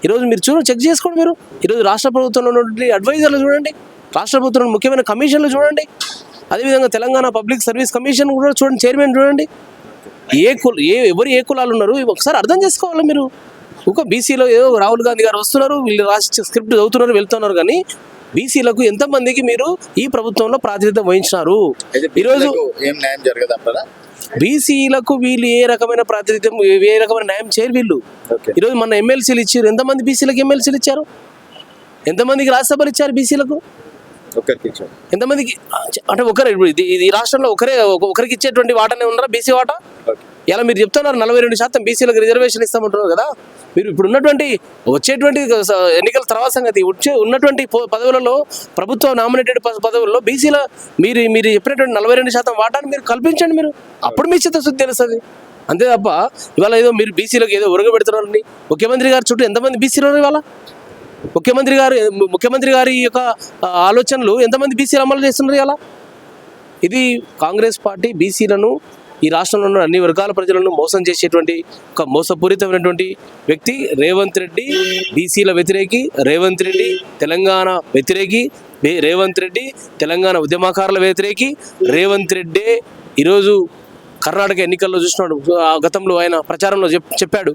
ఈరోజు మీరు చెక్ చేసుకోండి. మీరు ఈరోజు రాష్ట్ర ప్రభుత్వంలో ఉన్నటువంటి అడ్వైజర్లు చూడండి, రాష్ట్ర ప్రభుత్వం ముఖ్యమైన కమిషన్లు చూడండి, అదేవిధంగా తెలంగాణ పబ్లిక్ సర్వీస్ కమిషన్ కూడా చూడండి, చైర్మన్ చూడండి. ఎవరు ఏ కులాలు ఉన్నారు ఒకసారి అర్థం చేసుకోవాలి మీరు. ఒక బీసీలో ఏదో రాహుల్ గాంధీ గారు వస్తున్నారు, వీళ్ళు రాసి స్క్రిప్ట్ చదువుతున్నారు, వెళ్తున్నారు, కానీ బీసీలకు ఎంతమందికి మీరు ఈ ప్రభుత్వంలో ప్రాతినిధ్యం వహించినారు? ఈరోజు ఏం న్యాయం జరగదంటారా? బీసీలకు వీళ్ళు ఏ రకమైన ప్రాతినిధ్యం, ఏ రకమైన న్యాయం చేయరు వీళ్ళు. ఈరోజు మన ఎమ్మెల్సీలు ఇచ్చారు, ఎంతమంది బీసీలకు ఎమ్మెల్సీలు ఇచ్చారు? ఎంతమందికి రాజ్యసభలు ఇచ్చారు బీసీలకు? ఎంతమందికి? అంటే ఈ రాష్ట్రంలో ఒకరికి ఇచ్చేటువంటి వాటానే ఉన్నారా బీసీ వాటా? ఇలా మీరు చెప్తున్నారు 42% బీసీలకు రిజర్వేషన్ ఇస్తామంటున్నారు కదా. మీరు ఇప్పుడు వచ్చేటువంటి ఎన్నికల తర్వాత సంగతి, ఉన్నటువంటి పదవులలో, ప్రభుత్వ నామినేటెడ్ పదవుల్లో బీసీల మీరు చెప్పినటువంటి 42% వాటాను మీరు కల్పించండి. మీరు అప్పుడు మీ చిత్తశుద్ధి తెలుస్తుంది. అంతే తప్ప ఇవాళ ఏదో మీరు బీసీలకు ఏదో ఉరగబెడుతున్నారని. ముఖ్యమంత్రి గారి చుట్టూ ఎంతమంది బీసీలు ఇవాళ? ముఖ్యమంత్రి గారి యొక్క ఆలోచనలు ఎంతమంది బీసీలు అమలు చేస్తున్నారు ఇలా? ఇది కాంగ్రెస్ పార్టీ బీసీలను, ఈ రాష్ట్రంలో ఉన్న అన్ని వర్గాల ప్రజలను మోసం చేసేటువంటి ఒక మోసపూరితమైనటువంటి వ్యక్తి రేవంత్ రెడ్డి. బీసీల వ్యతిరేకి రేవంత్ రెడ్డి, తెలంగాణ వ్యతిరేకి రేవంత్ రెడ్డి, తెలంగాణ ఉద్యమకారుల వ్యతిరేకి రేవంత్ రెడ్డే. ఈరోజు కర్ణాటక ఎన్నికల్లో చూసినాడు, గతంలో ఆయన ప్రచారంలో చెప్పాడు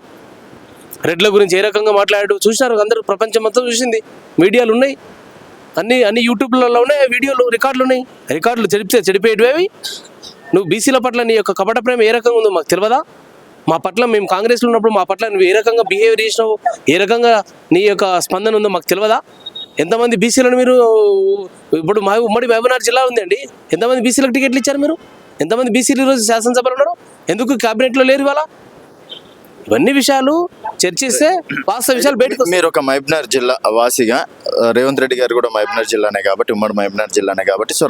రెడ్ల గురించి ఏ రకంగా మాట్లాడాడు చూసినారు అందరూ, ప్రపంచం మొత్తం చూసింది, మీడియాలు ఉన్నాయి, అన్ని యూట్యూబ్లలో ఉన్నాయి, వీడియోలు రికార్డులు ఉన్నాయి. రికార్డులు చెడిపోయేటివి. నువ్వు బీసీల పట్ల నీ యొక్క కపట ప్రేమ ఏ రకంగా ఉందో మాకు తెలియదా? మా పట్ల మేము కాంగ్రెస్లో ఉన్నప్పుడు మా పట్ల నువ్వు ఏ రకంగా బిహేవియర్ చేసినావు, ఏ రకంగా నీ యొక్క స్పందన ఉందో మాకు తెలియదా? ఎంతమంది బీసీలను మీరు ఇప్పుడు ఉమ్మడి మహబూబ్నగర్ జిల్లా ఉందండి, ఎంతమంది బీసీలకు టికెట్లు ఇచ్చారు మీరు? ఎంతమంది బీసీలు ఈరోజు శాసనసభలో ఉన్నారు? ఎందుకు క్యాబినెట్లో లేరు ఇవాళ? ఇవన్నీ విషయాలు చర్చిస్తే వాస్తవ విషయాలు బయటకు. మీరు ఒక మహబూబ్నగర్ జిల్లా వాసిగా, రేవంత్ రెడ్డి గారు కూడా మహబూబ్నగర్ జిల్లానే కాబట్టి, ఉమ్మడి మహబూబ్నగర్ జిల్లానే కాబట్టి, సో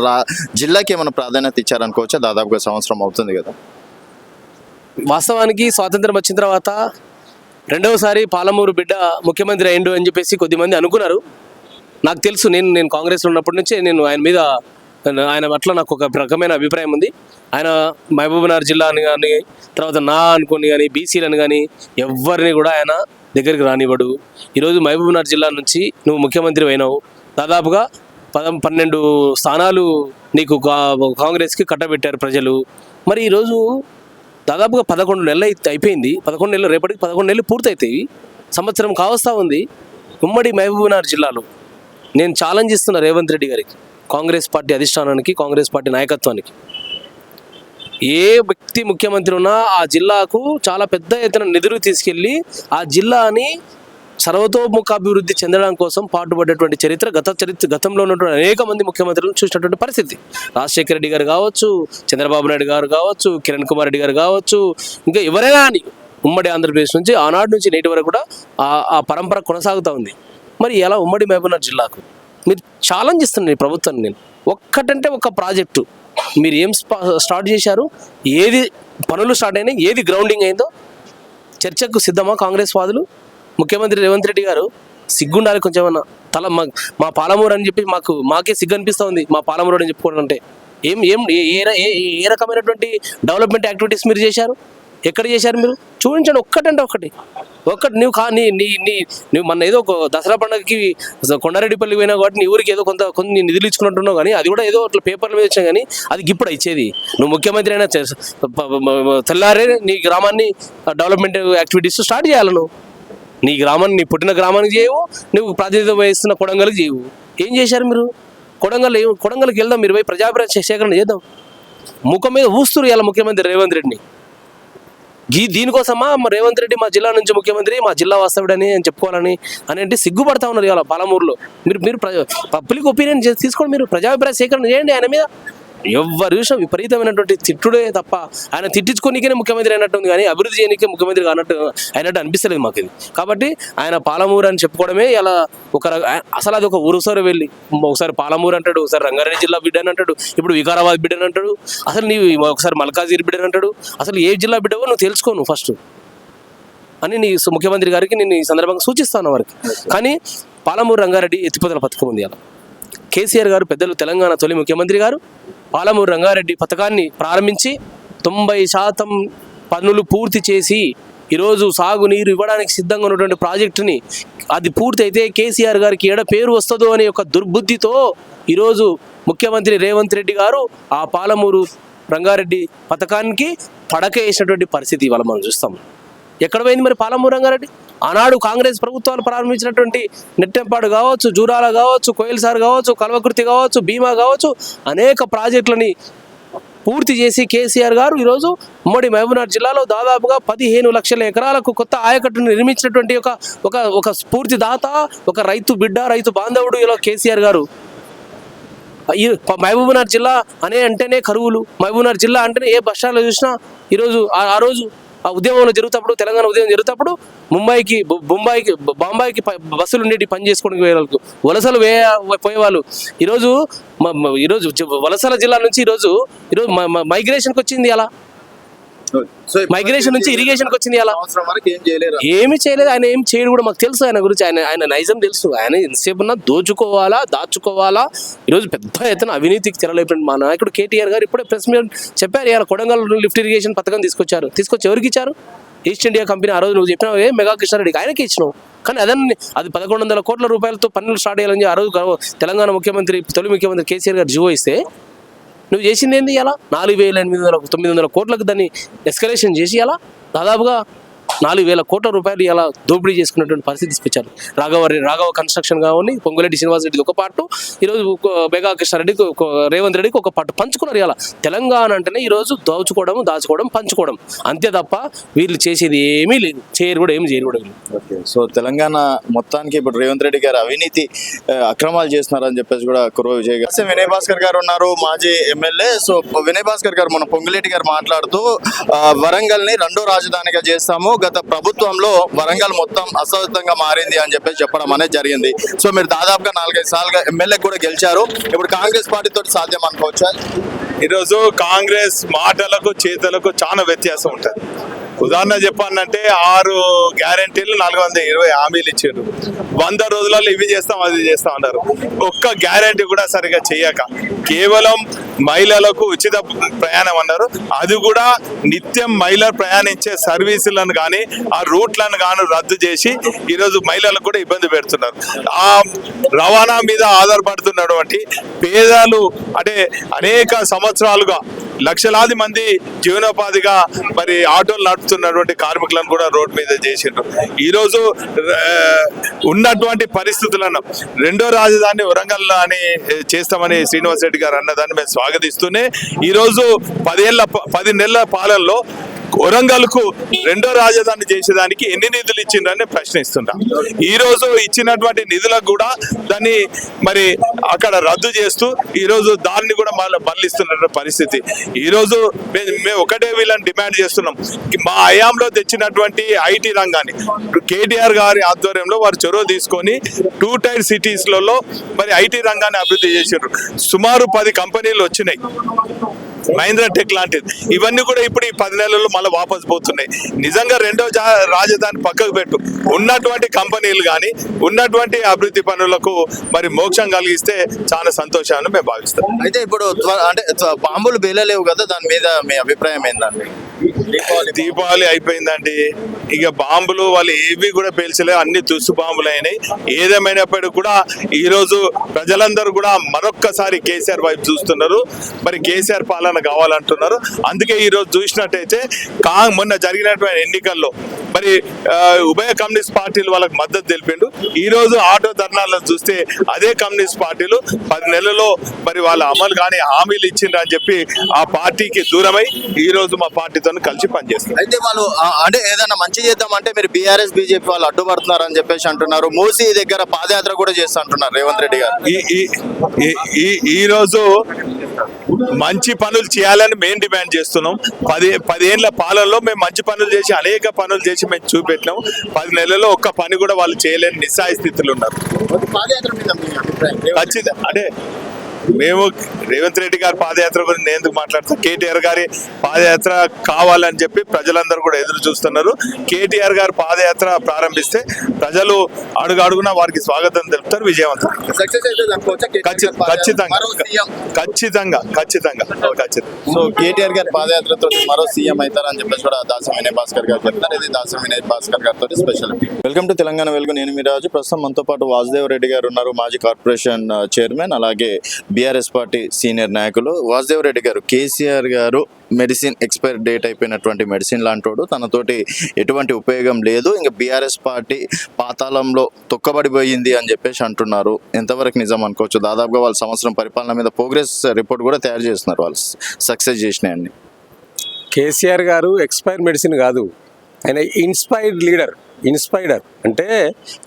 జిల్లాకి ఏమైనా ప్రాధాన్యత ఇచ్చారనుకోవచ్చా? దాదాపుగా సంవత్సరం అవుతుంది కదా. వాస్తవానికి స్వాతంత్రం వచ్చిన తర్వాత రెండవసారి పాలమూరు బిడ్డ ముఖ్యమంత్రి అయిండు అని చెప్పేసి కొద్దిమంది అనుకున్నారు. నాకు తెలుసు, నేను కాంగ్రెస్లో ఉన్నప్పటి నుంచే ఆయన పట్ల నాకు ఒక రకమైన అభిప్రాయం ఉంది. ఆయన మహబూబ్నగర్ జిల్లాని కానీ, తర్వాత అనుకుని కానీ, బీసీలను కానీ ఎవరిని కూడా ఆయన దగ్గరికి రానివ్వడు. ఈరోజు మహబూబ్నగర్ జిల్లా నుంచి నువ్వు ముఖ్యమంత్రి అయినావు, దాదాపుగా 12 స్థానాలు నీకు కాంగ్రెస్కి కట్టబెట్టారు ప్రజలు. మరి ఈరోజు దాదాపుగా 11 నెలలు అయిపోయింది, 11 నెలలు, రేపటికి 11 నెలలు పూర్తవుతాయి, సంవత్సరం కావస్తా ఉంది. ఉమ్మడి మహబూబ్నగర్ జిల్లాలో నేను ఛాలెంజ్ ఇస్తున్నా రేవంత్ రెడ్డి గారికి, కాంగ్రెస్ పార్టీ అధిష్టానానికి, కాంగ్రెస్ పార్టీ నాయకత్వానికి. ఏ వ్యక్తి ముఖ్యమంత్రి ఉన్నా ఆ జిల్లాకు చాలా పెద్ద ఎత్తున నిధులు తీసుకెళ్ళి ఆ జిల్లాని సర్వతోముఖాభివృద్ధి చెందడం కోసం పాటుపడేటువంటి గతంలో ఉన్నటువంటి అనేక మంది ముఖ్యమంత్రులను చూసినటువంటి పరిస్థితి. రాజశేఖర రెడ్డి గారు కావచ్చు, చంద్రబాబు నాయుడు గారు కావచ్చు, కిరణ్ కుమార్ రెడ్డి గారు కావచ్చు, ఇంకా ఎవరైనా అని ఉమ్మడి ఆంధ్రప్రదేశ్ నుంచి ఆనాడు నుంచి నేటి వరకు కూడా ఆ పరంపర కొనసాగుతూ ఉంది. మరి ఎలా ఉమ్మడి మహబూబ్నగర్ జిల్లాకు మీరు ఛాలెంజ్ ఇస్తున్నాను ఈ ప్రభుత్వాన్ని నేను. ఒక్కటంటే ఒక ప్రాజెక్టు మీరు ఏం స్టార్ట్ చేశారు, ఏది పనులు స్టార్ట్ అయినాయి, ఏది గ్రౌండింగ్ అయిందో చర్చకు సిద్ధమా కాంగ్రెస్ వాదులు? ముఖ్యమంత్రి రేవంత్ రెడ్డి గారు సిగ్గుండాలి కొంచెం ఏమన్నా. మా పాలమూరు అని చెప్పి మాకే సిగ్గు అనిపిస్తూ ఉంది, మా పాలమూరు అని చెప్పుకోవడం అంటే. ఏ రకమైనటువంటి డెవలప్మెంట్ యాక్టివిటీస్ మీరు చేశారు, ఎక్కడ చేశారు మీరు? చూపించండి ఒక్కటంటే ఒకటి. నువ్వు మొన్న ఏదో ఒక దసరా పండుగకి కొండారెడ్డిపల్లి పోయినా కాబట్టి నీ ఊరికి ఏదో కొన్ని నిధులు ఇచ్చుకున్నట్టున్నావు, కానీ అది కూడా ఏదో అట్లా పేపర్ల మీద వచ్చాయి, కానీ అది ఇప్పుడు ఇచ్చేది. నువ్వు ముఖ్యమంత్రి అయినా తెల్లారే నీ గ్రామాన్ని డెవలప్మెంట్ యాక్టివిటీస్ స్టార్ట్ చేయాలి. నువ్వు నీ గ్రామాన్ని, నీ పుట్టిన గ్రామానికి చేయవు, నువ్వు ప్రాతినిధ్యం వహిస్తున్న కొడంగల్కి చేయవు. ఏం చేశారు మీరు? కొడంగల్కి వెళ్దాం, మీరు పోయి ప్రజాభిప్రాయ సేకరణ చేద్దాం. ముఖం మీద ఊస్తురు ఇలా ముఖ్యమంత్రి రేవంత్ రెడ్డిని. దీనికోసమా రేవంత్ రెడ్డి మా జిల్లా నుంచి ముఖ్యమంత్రి, మా జిల్లా వాస్తవుడని అని చెప్పుకోవాలని అంటే సిగ్గుపడతా ఉన్నారు ఇవాళ పాలమూరులో. మీరు పబ్లిక్ ఒపీనియన్ తీసుకోండి, మీరు ప్రజాభిప్రాయ సేకరణ చేయండి. ఆయన మీద ఎవరి విషయం విపరీతమైనటువంటి తిట్టుడే తప్ప ఆయన తిట్టించుకోనికే ముఖ్యమంత్రి అయినట్టుంది, కానీ అభివృద్ధి చేయనికే ముఖ్యమంత్రి అయినట్టు అనిపిస్తలేదు మాకు ఇది. కాబట్టి ఆయన పాలమూరు అని చెప్పుకోవడమే ఇలా అసలు అది ఒక ఊరుసారి వెళ్ళి ఒకసారి పాలమూరు అంటాడు, ఒకసారి రంగారెడ్డి జిల్లా బిడ్డ అని అంటాడు, ఇప్పుడు వికారాబాద్ బిడ్డ అని అంటాడు, అసలు నీవు ఒకసారి మల్కాజిగిరి బిడ్డ అని అంటాడు. అసలు ఏ జిల్లా బిడ్డవో నువ్వు తెలుసుకోను ఫస్ట్ అని నీ ముఖ్యమంత్రి గారికి నేను ఈ సందర్భంగా సూచిస్తాను వారికి. కానీ పాలమూరు రంగారెడ్డి ఎత్తిపోతల పథకం ఉంది. అలా కేసీఆర్ గారు పెద్దలు, తెలంగాణ తొలి ముఖ్యమంత్రి గారు పాలమూరు రంగారెడ్డి పథకాన్ని ప్రారంభించి 90% పనులు పూర్తి చేసి ఈరోజు సాగునీరు ఇవ్వడానికి సిద్ధంగా ఉన్నటువంటి ప్రాజెక్టుని అది పూర్తయితే కేసీఆర్ గారికి ఏడ పేరు వస్తుందో అనే ఒక దుర్బుద్ధితో ఈరోజు ముఖ్యమంత్రి రేవంత్ రెడ్డి గారు ఆ పాలమూరు రంగారెడ్డి పథకానికి పడక వేసినటువంటి పరిస్థితి ఇవాళ మనం చూస్తాం. ఎక్కడ పోయింది మరి పాలమూరు రంగారెడ్డి? ఆనాడు కాంగ్రెస్ ప్రభుత్వాలు ప్రారంభించినటువంటి నెట్టెంపాడు కావచ్చు, జూరాల కావచ్చు, కోయిల్సార్ కావచ్చు, కల్వకుర్తి కావచ్చు, భీమా కావచ్చు, అనేక ప్రాజెక్టులని పూర్తి చేసి కేసీఆర్ గారు ఈరోజు ఉమ్మడి మహబూబ్నగర్ జిల్లాలో దాదాపుగా 15 లక్షల ఎకరాలకు కొత్త ఆయకట్టును నిర్మించినటువంటి ఒక స్ఫూర్తి దాత, ఒక రైతు బిడ్డ, రైతు బాంధవుడు ఇలా కేసీఆర్ గారు. ఈ మహబూబ్నగర్ జిల్లా అంటేనే కరువులు, మహబూబ్నగర్ జిల్లా అంటేనే ఏ బస్ స్టాండ్లో చూసినా ఈరోజు ఆ రోజు ఆ ఉద్యమంలో జరుగుతప్పుడు, తెలంగాణ ఉద్యమం జరుగుతప్పుడు బాంబాయికి బస్సులు ఉండేటి పని చేసుకోవడానికి పోయేవాళ్ళు, వలసలు పోయేవాళ్ళు. ఈరోజు వలసల జిల్లా నుంచి ఈరోజు మైగ్రేషన్కి వచ్చింది అలా, మైగ్రేషన్ నుంచి ఇరిగేషన్కి వచ్చింది అలా. ఏమి చేయలేదు ఆయన, ఏం చేయడు కూడా మాకు తెలుసు ఆయన గురించి. ఆయన నైజం తెలుసు. ఆయన ఎంతసేపు ఉన్నా దోచుకోవాలా, దాచుకోవాలా. ఈరోజు పెద్ద ఎత్తున అవినీతికి తెరలేపిన మా నాయకుడు కేటీఆర్ గారు ఇప్పుడే ప్రెస్ మీట్ చెప్పారు. ఇలా కొడంగల్ లిఫ్ట్ ఇరిగేషన్ పథకం తీసుకొచ్చి ఎవరికి ఇచ్చారు? East India company. ఆ రోజు నువ్వు చెప్పినావు మెగా కృష్ణారెడ్డికి, ఆయనకి ఇచ్చినావు. కానీ అది 1100 కోట్ల రూపాయలతో పనులు స్టార్ట్ చేయాలని ఆ రోజు తెలంగాణ తొలి ముఖ్యమంత్రి కేసీఆర్ గారు జీవో ఇస్తే నువ్వు చేసింది ఏంది? ఇలా 4,800-900 కోట్లకు దాన్ని ఎస్కలేషన్ చేసి అలా దాదాపుగా 4,000 కోట్ల రూపాయలు ఇలా దోపిడీ చేసుకున్నటువంటి పరిస్థితి తీసుకొచ్చారు. రాఘవ కన్స్ట్రక్షన్ కావాలి, పొంగులేటి శ్రీనివాసరెడ్డికి ఒక పార్టు, ఈరోజు మెగా కృష్ణారెడ్డికి, రేవంత్ రెడ్డికి ఒక పార్టు పంచుకున్నారు. ఇలా తెలంగాణ అంటేనే ఈరోజు దాచుకోవడం, పంచుకోవడం అంతే తప్ప వీళ్ళు చేసేది ఏమీ లేదు, చేయరు కూడా లేదు. ఓకే, సో తెలంగాణ మొత్తానికి ఇప్పుడు రేవంత్ రెడ్డి గారు అవినీతి అక్రమాలు చేస్తున్నారని చెప్పేసి కూడా కుర్వ విజయ్ గారు, వినయ్ భాస్కర్ గారు ఉన్నారు, మాజీ ఎమ్మెల్యే. సో వినయ్ భాస్కర్ గారు మన పొంగులేటి గారు మాట్లాడుతూ వరంగల్ ని 2వ రాజధానిగా చేస్తాము, గత ప్రభుత్వంలో వరంగల్ మొత్తం అసౌతంగా మారింది అని చెప్పడం అనేది జరిగింది. సో మీరు దాదాపుగా 4-5 సార్లుగా ఎమ్మెల్యే కూడా గెలిచారు. ఇప్పుడు కాంగ్రెస్ పార్టీతో సాధ్యం అనుకోవచ్చా? ఈరోజు కాంగ్రెస్ మాటలకు చేతలకు చాలా వ్యత్యాసం ఉంటుంది. ఉదాహరణ చెప్పాలంటే 6 గ్యారెంటీలు 420 హామీలు ఇచ్చారు. 100 రోజులలో ఇవి చేస్తాం, అది చేస్తాం అన్నారు. ఒక్క గ్యారెంటీ కూడా సరిగా చేయక కేవలం మహిళలకు ఉచిత ప్రయాణం అన్నారు. అది కూడా నిత్యం మహిళలు ప్రయాణించే సర్వీసులను కానీ ఆ రూట్లను కానీ రద్దు చేసి ఈరోజు మహిళలకు కూడా ఇబ్బంది పెడుతున్నారు. ఆ రవాణా మీద ఆధారపడుతున్నటువంటి పేదలు అంటే అనేక సంవత్సరాలుగా లక్షలాది మంది జీవనోపాధిగా మరి ఆటోలు నడుపుతున్నటువంటి కార్మికులను కూడా రోడ్డు మీద చేసిండ్రు. ఈరోజు ఉన్నటువంటి పరిస్థితులను 2వ రాజధాని వరంగల్ అని చేస్తామని శ్రీనివాస్ రెడ్డి గారు అన్నదాన్ని మేము స్వాగతిస్తూనే ఈరోజు 10 నెలల పాలనలో వరంగల్కు 2వ రాజధాని చేసేదానికి ఎన్ని నిధులు ఇచ్చిందని ప్రశ్నిస్తున్నా. ఈ రోజు ఇచ్చినటువంటి నిధులకు కూడా దాన్ని మరి అక్కడ రద్దు చేస్తూ ఈరోజు దాన్ని కూడా మళ్ళిస్తున్న పరిస్థితి. ఈరోజు మేము ఒకటే వీళ్ళని డిమాండ్ చేస్తున్నాం. మా హయాంలో తెచ్చినటువంటి ఐటీ రంగాన్ని కేటీఆర్ గారి ఆధ్వర్యంలో వారు చొరవ తీసుకొని 2 టైర్ సిటీస్లలో మరి ఐటీ రంగాన్ని అభివృద్ధి చేశారు. సుమారు 10 కంపెనీలు వచ్చినాయి, మహీంద్రా టెక్ లాంటిది. ఇవన్నీ కూడా ఇప్పుడు ఈ 10 నెలల్లో మళ్ళీ వాపస్ పోతున్నాయి. నిజంగా 2వ రాజధాని పక్కకు పెట్టు, ఉన్నటువంటి కంపెనీలు కానీ ఉన్నటువంటి అభివృద్ధి పనులకు మరి మోక్షం కలిగిస్తే చాలా సంతోషాన్ని మేము భావిస్తాం. అయితే ఇప్పుడు అంటే బాంబులు పేలలేవు కదా, దాని మీద మీ అభిప్రాయం ఏందండి? దీపావళి అయిపోయిందండి, ఇక బాంబులు వాళ్ళు ఏవి కూడా పేల్చలేవు, అన్ని తుస్సు బాంబులు అయినాయి. ఏదేమైనప్పటికీ కూడా ఈరోజు ప్రజలందరూ కూడా మరొక్కసారి కేసీఆర్ వైపు చూస్తున్నారు. మరి కేసీఆర్ పాలన కావాలంటున్నారు. అందుకే ఈరోజు చూసినట్టయితే మొన్న జరిగినటువంటి ఎన్నికల్లో మరి ఉభయ కమ్యూనిస్ట్ పార్టీలు వాళ్ళకి మద్దతు తెలిపిండు. ఈరోజు ఆటో ధర్నాలను చూస్తే అదే కమ్యూనిస్ట్ పార్టీలు 10 నెలల్లో మరి వాళ్ళ అమలు కానీ హామీలు ఇచ్చిండ్రు అని చెప్పి ఆ పార్టీకి దూరమై ఈరోజు మా పార్టీతో కలిసి పనిచేస్తారు. అయితే వాళ్ళు అంటే ఏదైనా మంచి చేద్దామంటే మీరు బీఆర్ఎస్ బీజేపీ వాళ్ళు అడ్డుపడుతున్నారు అని చెప్పేసి అంటున్నారు. మూసీ దగ్గర పాదయాత్ర కూడా చేస్తా అంటున్నారు రేవంత్ రెడ్డి గారు. ఈరోజు మంచి పనులు చేయాలని మేము డిమాండ్ చేస్తున్నాం. 10 ఏళ్ల పాలనలో మేము మంచి పనులు చేసి అనేక పనులు చేసి మేము చూపెట్టినాం. 10 నెలల్లో ఒక్క పని కూడా వాళ్ళు చేయలేని నిస్సాయ స్థితిలో ఉన్నారు. పాదయాత్ర మీద మీ అభిప్రాయం? ఖచ్చితంగా అంటే మేము రేవంత్ రెడ్డి గారి పాదయాత్ర గురించి నేను ఎందుకు మాట్లాడతాను? కేటీఆర్ గారి పాదయాత్ర కావాలని చెప్పి ప్రజలందరూ కూడా ఎదురు చూస్తున్నారు. కేటీఆర్ గారి పాదయాత్ర ప్రారంభిస్తే ప్రజలు అడుగు అడుగున వారికి స్వాగతం తెలుపుతారు, విజయవంతం. ఖచ్చితంగా ఖచ్చితంగా ఖచ్చితంగా ఖచ్చితంగా. సో కేటీఆర్ గారి పాదయాత్రతో మరో సీఎం అవుతారని చెప్పేసి కూడా దాసం వినయ్ భాస్కర్ గారు చెప్తారు. ఇది దాసం వినయ్ భాస్కర్ గారితో స్పెషల్. వెల్కమ్ టు తెలంగాణ వెలుగు, నేను మీ రాజు. ప్రస్తుతం మనతో పాటు వాసుదేవ్ రెడ్డి గారు ఉన్నారు, మాజీ కార్పొరేషన్ చైర్మన్, అలాగే బీఆర్ఎస్ పార్టీ సీనియర్ నాయకులు. వాసుదేవ్ రెడ్డి గారు, కేసీఆర్ గారు మెడిసిన్ ఎక్స్పైర్ డేట్ అయిపోయినటువంటి మెడిసిన్ లాంటోడు, తనతోటి ఎటువంటి ఉపయోగం లేదు, ఇంకా బీఆర్ఎస్ పార్టీ పాతాళంలో తొక్కబడిపోయింది అని చెప్పేసి అంటున్నారు. ఎంతవరకు నిజం అనుకోవచ్చు? దాదాపుగా వాళ్ళు సంవత్సరం పరిపాలన మీద ప్రోగ్రెస్ రిపోర్ట్ కూడా తయారు చేస్తున్నారు, వాళ్ళు సక్సెస్ చేసినాయన్ని. కేసీఆర్ గారు ఎక్స్పైర్ మెడిసిన్ కాదు, ఆయన ఇన్స్పైర్డ్ లీడర్. ఇన్స్పైర్డర్ అంటే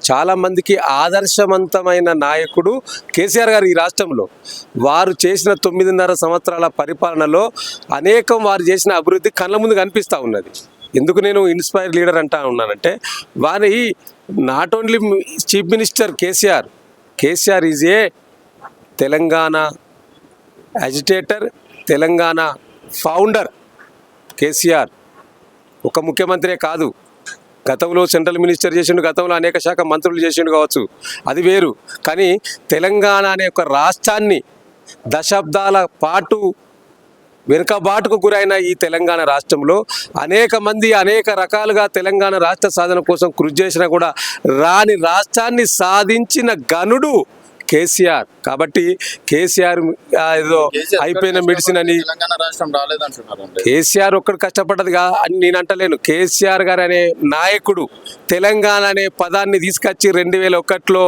చాలామందికి ఆదర్శవంతమైన నాయకుడు కేసీఆర్ గారు ఈ రాష్ట్రంలో. వారు చేసిన 9.5 సంవత్సరాల పరిపాలనలో అనేకం వారు చేసిన అభివృద్ధి కళ్ళ ముందు కనిపిస్తూ ఉన్నది. ఎందుకు నేను ఇన్స్పైర్డ్ లీడర్ అంటా ఉన్నానంటే, వారి not only chief minister KCR is a Telangana agitator, Telangana founder. KCR ఒక ముఖ్యమంత్రే కాదు, గతంలో సెంట్రల్ మినిస్టర్ చేసిండు, గతంలో అనేక శాఖ మంత్రులు చేసిండు కావచ్చు, అది వేరు. కానీ తెలంగాణ అనే ఒక రాష్ట్రాన్ని దశాబ్దాల పాటు వెనుకబాటుకు గురైన ఈ తెలంగాణ రాష్ట్రంలో అనేక మంది అనేక రకాలుగా తెలంగాణ రాష్ట్ర సాధన కోసం కృషి చేసినా కూడా రాని రాష్ట్రాన్ని సాధించిన ఘనుడు కేసీఆర్. కాబట్టి కేసీఆర్ ఏదో అయిపోయిన మెడిసిన్ అని తెలంగాణ రాష్ట్రం రాలేదంటున్నారు. కేసీఆర్ ఒక్కడు కష్టపడ్డదిగా అని నేను అంటలేను. కేసీఆర్ గారు అనే నాయకుడు తెలంగాణ అనే పదాన్ని తీసుకొచ్చి 2001లో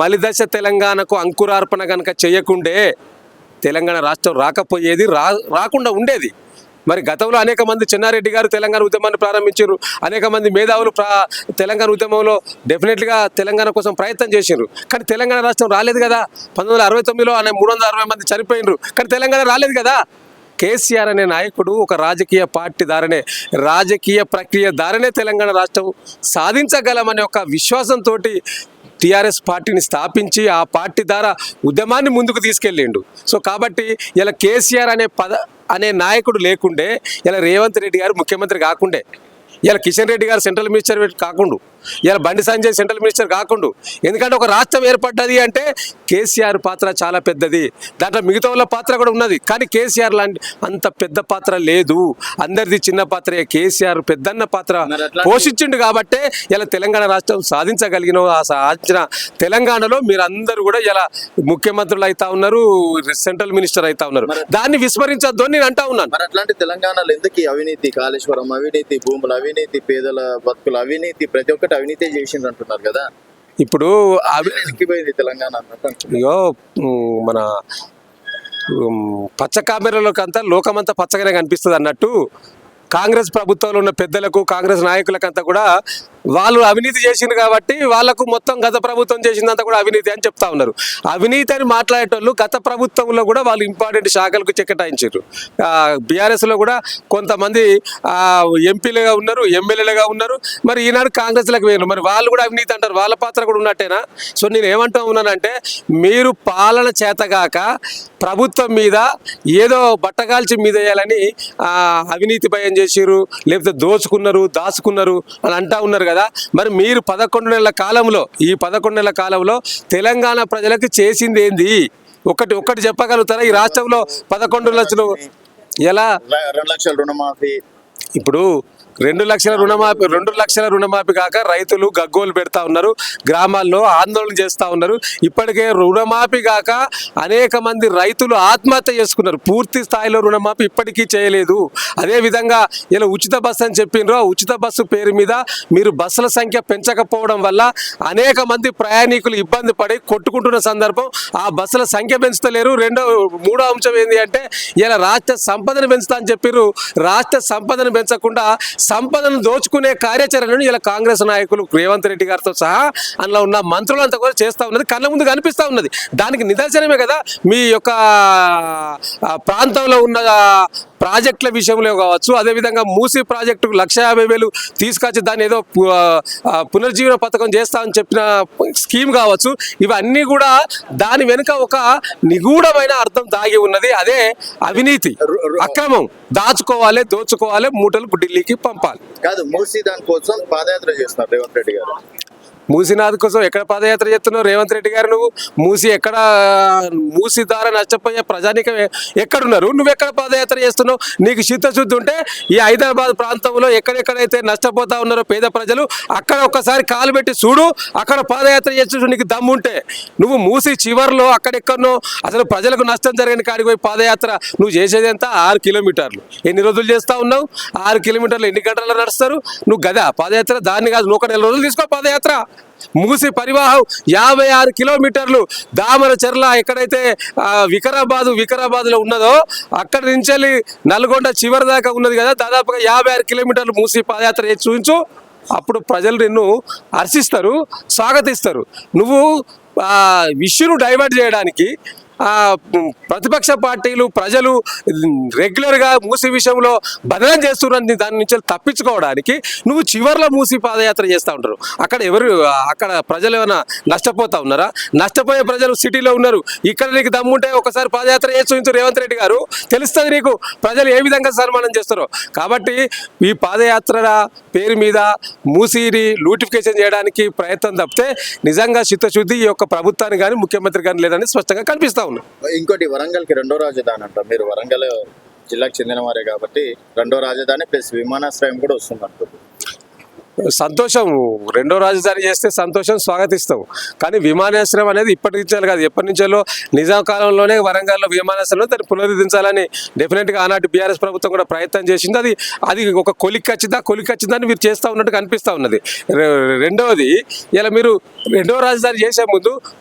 మలిదశ తెలంగాణకు అంకురార్పణ కనుక చేయకుండే తెలంగాణ రాష్ట్రం రాకపోయేది, రాకుండా ఉండేది. మరి గతంలో అనేక మంది, చెన్నారెడ్డి గారు తెలంగాణ ఉద్యమాన్ని ప్రారంభించారు, అనేక మంది మేధావులు తెలంగాణ ఉద్యమంలో డెఫినెట్గా తెలంగాణ కోసం ప్రయత్నం చేశారు. కానీ తెలంగాణ రాష్ట్రం రాలేదు కదా. 1969లో 360 మంది చనిపోయినరు, కానీ తెలంగాణ రాలేదు కదా. కేసీఆర్ అనే నాయకుడు ఒక రాజకీయ పార్టీ దారనే, రాజకీయ ప్రక్రియ దారనే తెలంగాణ రాష్ట్రం సాధించగలమనే ఒక విశ్వాసంతో టీఆర్ఎస్ పార్టీని స్థాపించి ఆ పార్టీ ద్వారా ఉద్యమాన్ని ముందుకు తీసుకెళ్ళిండు. సో కాబట్టి ఇలా కేసీఆర్ అనే నాయకుడు లేకుండే ఇలా రేవంత్ రెడ్డి గారు ముఖ్యమంత్రి కాకుండే, ఇలా కిషన్ రెడ్డి గారు సెంట్రల్ మినిస్టర్ కాకుండా, ఇలా బండి సంజయ్ సెంట్రల్ మినిస్టర్ కాకుండా. ఎందుకంటే ఒక రాష్ట్రం ఏర్పడ్డది అంటే కేసీఆర్ పాత్ర చాలా పెద్దది, దాంట్లో మిగతా వాళ్ళ పాత్ర కూడా ఉన్నది. కానీ కేసీఆర్ లాంటి అంత పెద్ద పాత్ర లేదు, అందరిది చిన్న పాత్రే. కేసీఆర్ పెద్దన్న పాత్ర పోషించిండు కాబట్టే ఇలా తెలంగాణ రాష్ట్రం సాధించగలిగిన. ఆ సాధించిన తెలంగాణలో మీరందరూ కూడా ఇలా ముఖ్యమంత్రులు అవుతా ఉన్నారు, సెంట్రల్ మినిస్టర్ అవుతా ఉన్నారు. దాన్ని విస్మరించొద్దు అని నేను అంటా ఉన్నాను. మరి అట్లాంటి తెలంగాణలో ఎందుకు అవినీతి, కాళేశ్వరం అవినీతి, భూముల అవినీతి, పేదల బతుకుల అవినీతి, ప్రతి ఒక్కటి అవినీతి చేసిండ్రు అంటున్నారు కదా. ఇప్పుడు తెలంగాణ ఇగో మన పచ్చ కామెరలోకంతా లోకమంతా పచ్చగానే కనిపిస్తుంది అన్నట్టు, కాంగ్రెస్ ప్రభుత్వంలో ఉన్న పెద్దలకు, కాంగ్రెస్ నాయకులకంతా కూడా వాళ్ళు అవినీతి చేసింది కాబట్టి వాళ్ళకు మొత్తం గత ప్రభుత్వం చేసిందంతా కూడా అవినీతి అని చెప్తా ఉన్నారు. అవినీతి అని మాట్లాడేటోళ్ళు గత ప్రభుత్వంలో కూడా వాళ్ళు ఇంపార్టెంట్ శాఖలకు చెక్కటాయించారు. బీఆర్ఎస్లో కూడా కొంతమంది ఎంపీలుగా ఉన్నారు, ఎమ్మెల్యేలుగా ఉన్నారు. మరి ఈనాడు కాంగ్రెస్లకు పోయినారు, మరి వాళ్ళు కూడా అవినీతి అంటారు, వాళ్ళ పాత్ర కూడా ఉన్నట్టేనా? సో నేను ఏమంటా ఉన్నానంటే, మీరు పాలన చేతగాక ప్రభుత్వం మీద ఏదో బట్టగాల్చి మీద వేయాలని అవినీతి భయం చేసిరు, లేకపోతే దోచుకున్నారు, దాచుకున్నారు అని అంటా ఉన్నారు కదా. మరి మీరు 11 నెలల కాలంలో, ఈ 11 నెలల కాలంలో తెలంగాణ ప్రజలకు చేసింది ఏంది? ఒకటి చెప్పగలుగుతారా? ఈ రాష్ట్రంలో 11 లక్షలు ఎలా 2 లక్షల రుణమాఫీ, ఇప్పుడు 2 లక్షల రుణమాఫీ కాక రైతులు గగ్గోలు పెడతా ఉన్నారు, గ్రామాల్లో ఆందోళన చేస్తూ ఉన్నారు. ఇప్పటికే రుణమాఫీ కాక అనేక మంది రైతులు ఆత్మహత్య చేసుకున్నారు. పూర్తి స్థాయిలో రుణమాఫీ ఇప్పటికీ చేయలేదు. అదేవిధంగా ఇలా ఉచిత బస్సు అని చెప్పిండ్రు, ఆ ఉచిత బస్సు పేరు మీద మీరు బస్సుల సంఖ్య పెంచకపోవడం వల్ల అనేక మంది ప్రయాణికులు ఇబ్బంది పడి కొట్టుకుంటున్న సందర్భం. ఆ బస్సుల సంఖ్య పెంచుతలేరు. మూడో అంశం ఏంటి అంటే, ఇలా రాష్ట్ర సంపదను పెంచుతా అని చెప్పారు. రాష్ట్ర సంపదను పెంచకుండా సంపదను దోచుకునే కార్యాచరణను ఇలా కాంగ్రెస్ నాయకులు రేవంత్ రెడ్డి గారితో సహా అందులో ఉన్న మంత్రులంతా కూడా చేస్తూ ఉన్నది, కళ్ళ ముందు కనిపిస్తూ ఉన్నది. దానికి నిదర్శనమే కదా మీ యొక్క ప్రాంతంలో ఉన్న ప్రాజెక్టుల విషయంలో కావచ్చు, అదేవిధంగా మూసీ ప్రాజెక్టుకు 1,50,000 తీసుకొచ్చి దాన్ని ఏదో పునర్జీవన పథకం చేస్తామని చెప్పిన స్కీమ్ కావచ్చు, ఇవన్నీ కూడా దాని వెనుక ఒక నిగూఢమైన అర్థం దాగి ఉన్నది. అదే అవినీతి, అక్రమం, దాచుకోవాలి, దోచుకోవాలి, మూటలు ఢిల్లీకి పంపాలి. కాదు, మూసీ దాని కోసం పాదయాత్ర చేస్తున్నారు రేవంత్ రెడ్డి గారు. మూసీనాథ్ కోసం ఎక్కడ పాదయాత్ర చేస్తున్నావు రేవంత్ రెడ్డి గారు? నువ్వు మూసీ ద్వారా నష్టపోయే ప్రజానికం ఎక్కడున్నారు? నువ్వు ఎక్కడ పాదయాత్ర చేస్తున్నావు? నీకు చిత్తశుద్ధి ఉంటే ఈ హైదరాబాద్ ప్రాంతంలో ఎక్కడెక్కడైతే నష్టపోతా ఉన్నారో పేద ప్రజలు అక్కడ ఒక్కసారి కాలు పెట్టి చూడు, అక్కడ పాదయాత్ర చేస్తూ నీకు దమ్ముంటే. నువ్వు మూసీ చివర్లో అక్కడెక్కడనో అసలు ప్రజలకు నష్టం జరిగిన కాడికి పోయి పాదయాత్ర నువ్వు చేసేది ఎంత? 6 కిలోమీటర్లు. ఎన్ని రోజులు చేస్తా ఉన్నావు? 6 కిలోమీటర్లు ఎన్ని గంటలు నడుస్తారు నువ్వు? గదా పాదయాత్ర? దాన్ని కాదు, నువ్వు ఒక 4 రోజులు తీసుకో పాదయాత్ర. మూసి పరివాహం 56 కిలోమీటర్లు దామరచెర్ల ఎక్కడైతే వికారాబాద్ లో ఉన్నదో అక్కడి నుంచి వెళ్ళి నల్గొండ చివరి దాకా ఉన్నది కదా, దాదాపుగా 56 కిలోమీటర్లు మూసి పాదయాత్ర చేసి చూపించు. అప్పుడు ప్రజలు నిన్ను హర్షిస్తారు, స్వాగతిస్తారు. నువ్వు ఇష్యూను డైవర్ట్ చేయడానికి ప్రతిపక్ష పార్టీలు ప్రజలు రెగ్యులర్గా మూసి విషయంలో బదనం చేస్తున్న దాని నుంచి తప్పించుకోవడానికి నువ్వు చివర్లో మూసి పాదయాత్ర చేస్తూ ఉంటారు. అక్కడ ప్రజలు ఏమైనా నష్టపోతా ఉన్నారా? నష్టపోయే ప్రజలు సిటీలో ఉన్నారు. ఇక్కడ నీకు దమ్ముంటే ఒకసారి పాదయాత్ర చేస్తూ రేవంత్ రెడ్డి గారు, తెలుస్తుంది నీకు ప్రజలు ఏ విధంగా సన్మానం చేస్తారో. కాబట్టి ఈ పాదయాత్ర పేరు మీద మూసిని లూటిఫికేషన్ చేయడానికి ప్రయత్నం తప్పితే నిజంగా చిత్తశుద్ధి ఈ యొక్క ప్రభుత్వాన్ని కానీ ముఖ్యమంత్రి కానీ లేదని స్పష్టంగా కనిపిస్తా. ఇంకోటి, వరంగల్కి 2వ రాజధాని అంట. మీరు వరంగల్ జిల్లాకు చెందిన వారే కాబట్టి 2వ రాజధాని ప్లస్ విమానాశ్రయం కూడా వస్తుంది అంటుంది. సంతోషం, 2వ రాజధాని చేస్తే సంతోషం, స్వాగతిస్తాం. కానీ విమానాశ్రయం అనేది ఇప్పటి నుంచే కాదు, ఎప్పటి నుంచో నిజాం కాలంలోనే వరంగల్లో విమానాశ్రయం దాన్ని పునరుద్ధరించాలని డెఫినెట్గా ఆనాటి బీఆర్ఎస్ ప్రభుత్వం కూడా ప్రయత్నం చేసింది. అది ఒక కొలిక్కి వచ్చిందని మీరు చేస్తూ ఉన్నట్టు కనిపిస్తూ ఉన్నది. రెండవది, ఇలా మీరు 2వ రాజధాని చేసే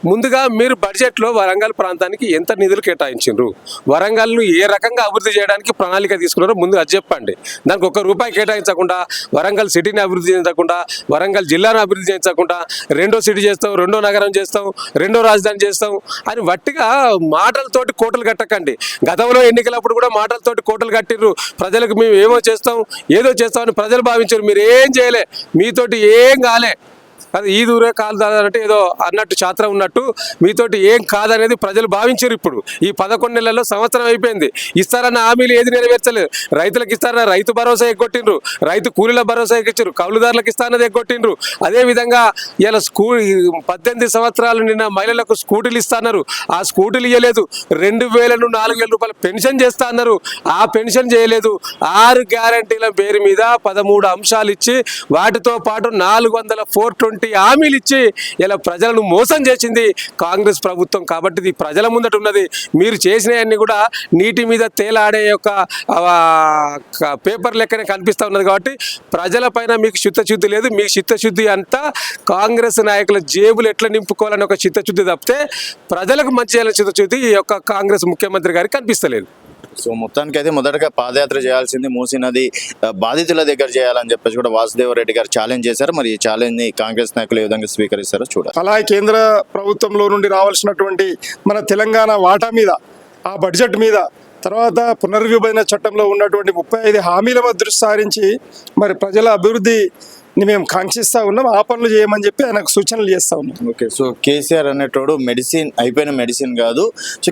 ముందుగా మీరు బడ్జెట్లో వరంగల్ ప్రాంతానికి ఎంత నిధులు కేటాయించారు, వరంగల్ను ఏ రకంగా అభివృద్ధి చేయడానికి ప్రణాళిక తీసుకున్నారో ముందు అది చెప్పండి. దానికి ₹1 కేటాయించకుండా, వరంగల్ సిటీని అభివృద్ధి చేయించకుండా, వరంగల్ జిల్లాను అభివృద్ధి చేయించకుండా 2వ సిటీ చేస్తాం, 2వ నగరం చేస్తాం, 2వ రాజధాని చేస్తాం అని వట్టిగా మాటలతోటి కోటలు కట్టకండి. గతంలో ఎన్నికలప్పుడు కూడా మాటలతోటి కోటలు కట్టిర్రు. ప్రజలకు మేము ఏమో చేస్తాం, ఏదో చేస్తామని ప్రజలు భావించారు. మీరు ఏం చేయలే, మీతోటి ఏం కాలే. అది ఈ దూరే కాదు అంటే ఏదో అన్నట్టు చాత్రం ఉన్నట్టు మీతోటి ఏం కాదనేది ప్రజలు భావించారు. ఇప్పుడు ఈ 11 నెలల్లో సంవత్సరం అయిపోయింది. ఇస్తారన్న హామీలు ఏది నెరవేర్చలేదు. రైతులకు ఇస్తారన్న రైతు భరోసా ఎగ్గొట్టిండ్రు, రైతు కూలీల భరోసా ఎక్కించారు, కౌలుదారులకు ఇస్తారన్నది ఎగ్గొట్టిండ్రు. అదేవిధంగా ఇలా 18 సంవత్సరాలు నిన్న మహిళలకు స్కూటీలు ఇస్తున్నారు, ఆ స్కూటీలు ఇవ్వలేదు. 2,000 నుండి 4,000 రూపాయలు పెన్షన్ చేస్తా అన్నారు, ఆ పెన్షన్ చేయలేదు. 6 గ్యారంటీల పేరు మీద 13 అంశాలు ఇచ్చి వాటితో పాటు 400 హామీలు ఇచ్చి ఇలా ప్రజలను మోసం చేసింది కాంగ్రెస్ ప్రభుత్వం. కాబట్టి ఇది ప్రజల ముందట ఉన్నది. మీరు చేసినవన్నీ కూడా నీటి మీద తేలాడే యొక్క పేపర్ లెక్కనే కనిపిస్తూ ఉన్నది. కాబట్టి ప్రజలపైన మీకు చిత్తశుద్ధి లేదు. మీకు చిత్తశుద్ధి అంతా కాంగ్రెస్ నాయకుల జేబులు ఎట్లా నింపుకోవాలని ఒక చిత్తశుద్ధి తప్పితే ప్రజలకు మంచి చేయాలని చిత్తశుద్ధి ఈ యొక్క కాంగ్రెస్ ముఖ్యమంత్రి గారికి కనిపిస్తలేదు. సో మొత్తానికి అయితే మొదటగా పాదయాత్ర చేయాల్సింది మూసీ నది బాధితుల దగ్గర చేయాలని చెప్పేసి కూడా వాసుదేవ రెడ్డి గారు ఛాలెంజ్ చేశారు. మరి ఈ ఛాలెంజ్ ని కాంగ్రెస్ నాయకులు ఏ విధంగా స్వీకరిస్తారో చూడాలి. అలాగే కేంద్ర ప్రభుత్వంలో నుండి రావాల్సినటువంటి మన తెలంగాణ వాటా మీద, ఆ బడ్జెట్ మీద, తర్వాత పునర్విభజన చట్టంలో ఉన్నటువంటి 35 హామీల దృష్టి సారించి మరి ప్రజల అభివృద్ధి మేము కాంక్షిస్తూ ఉన్నాం. ఆ పనులు చేయమని చెప్పి ఆయనకు సూచనలు చేస్తూ ఉన్నాం. ఓకే, సో కేసీఆర్ అనేటోడు అయిపోయిన మెడిసిన్ కాదు. సో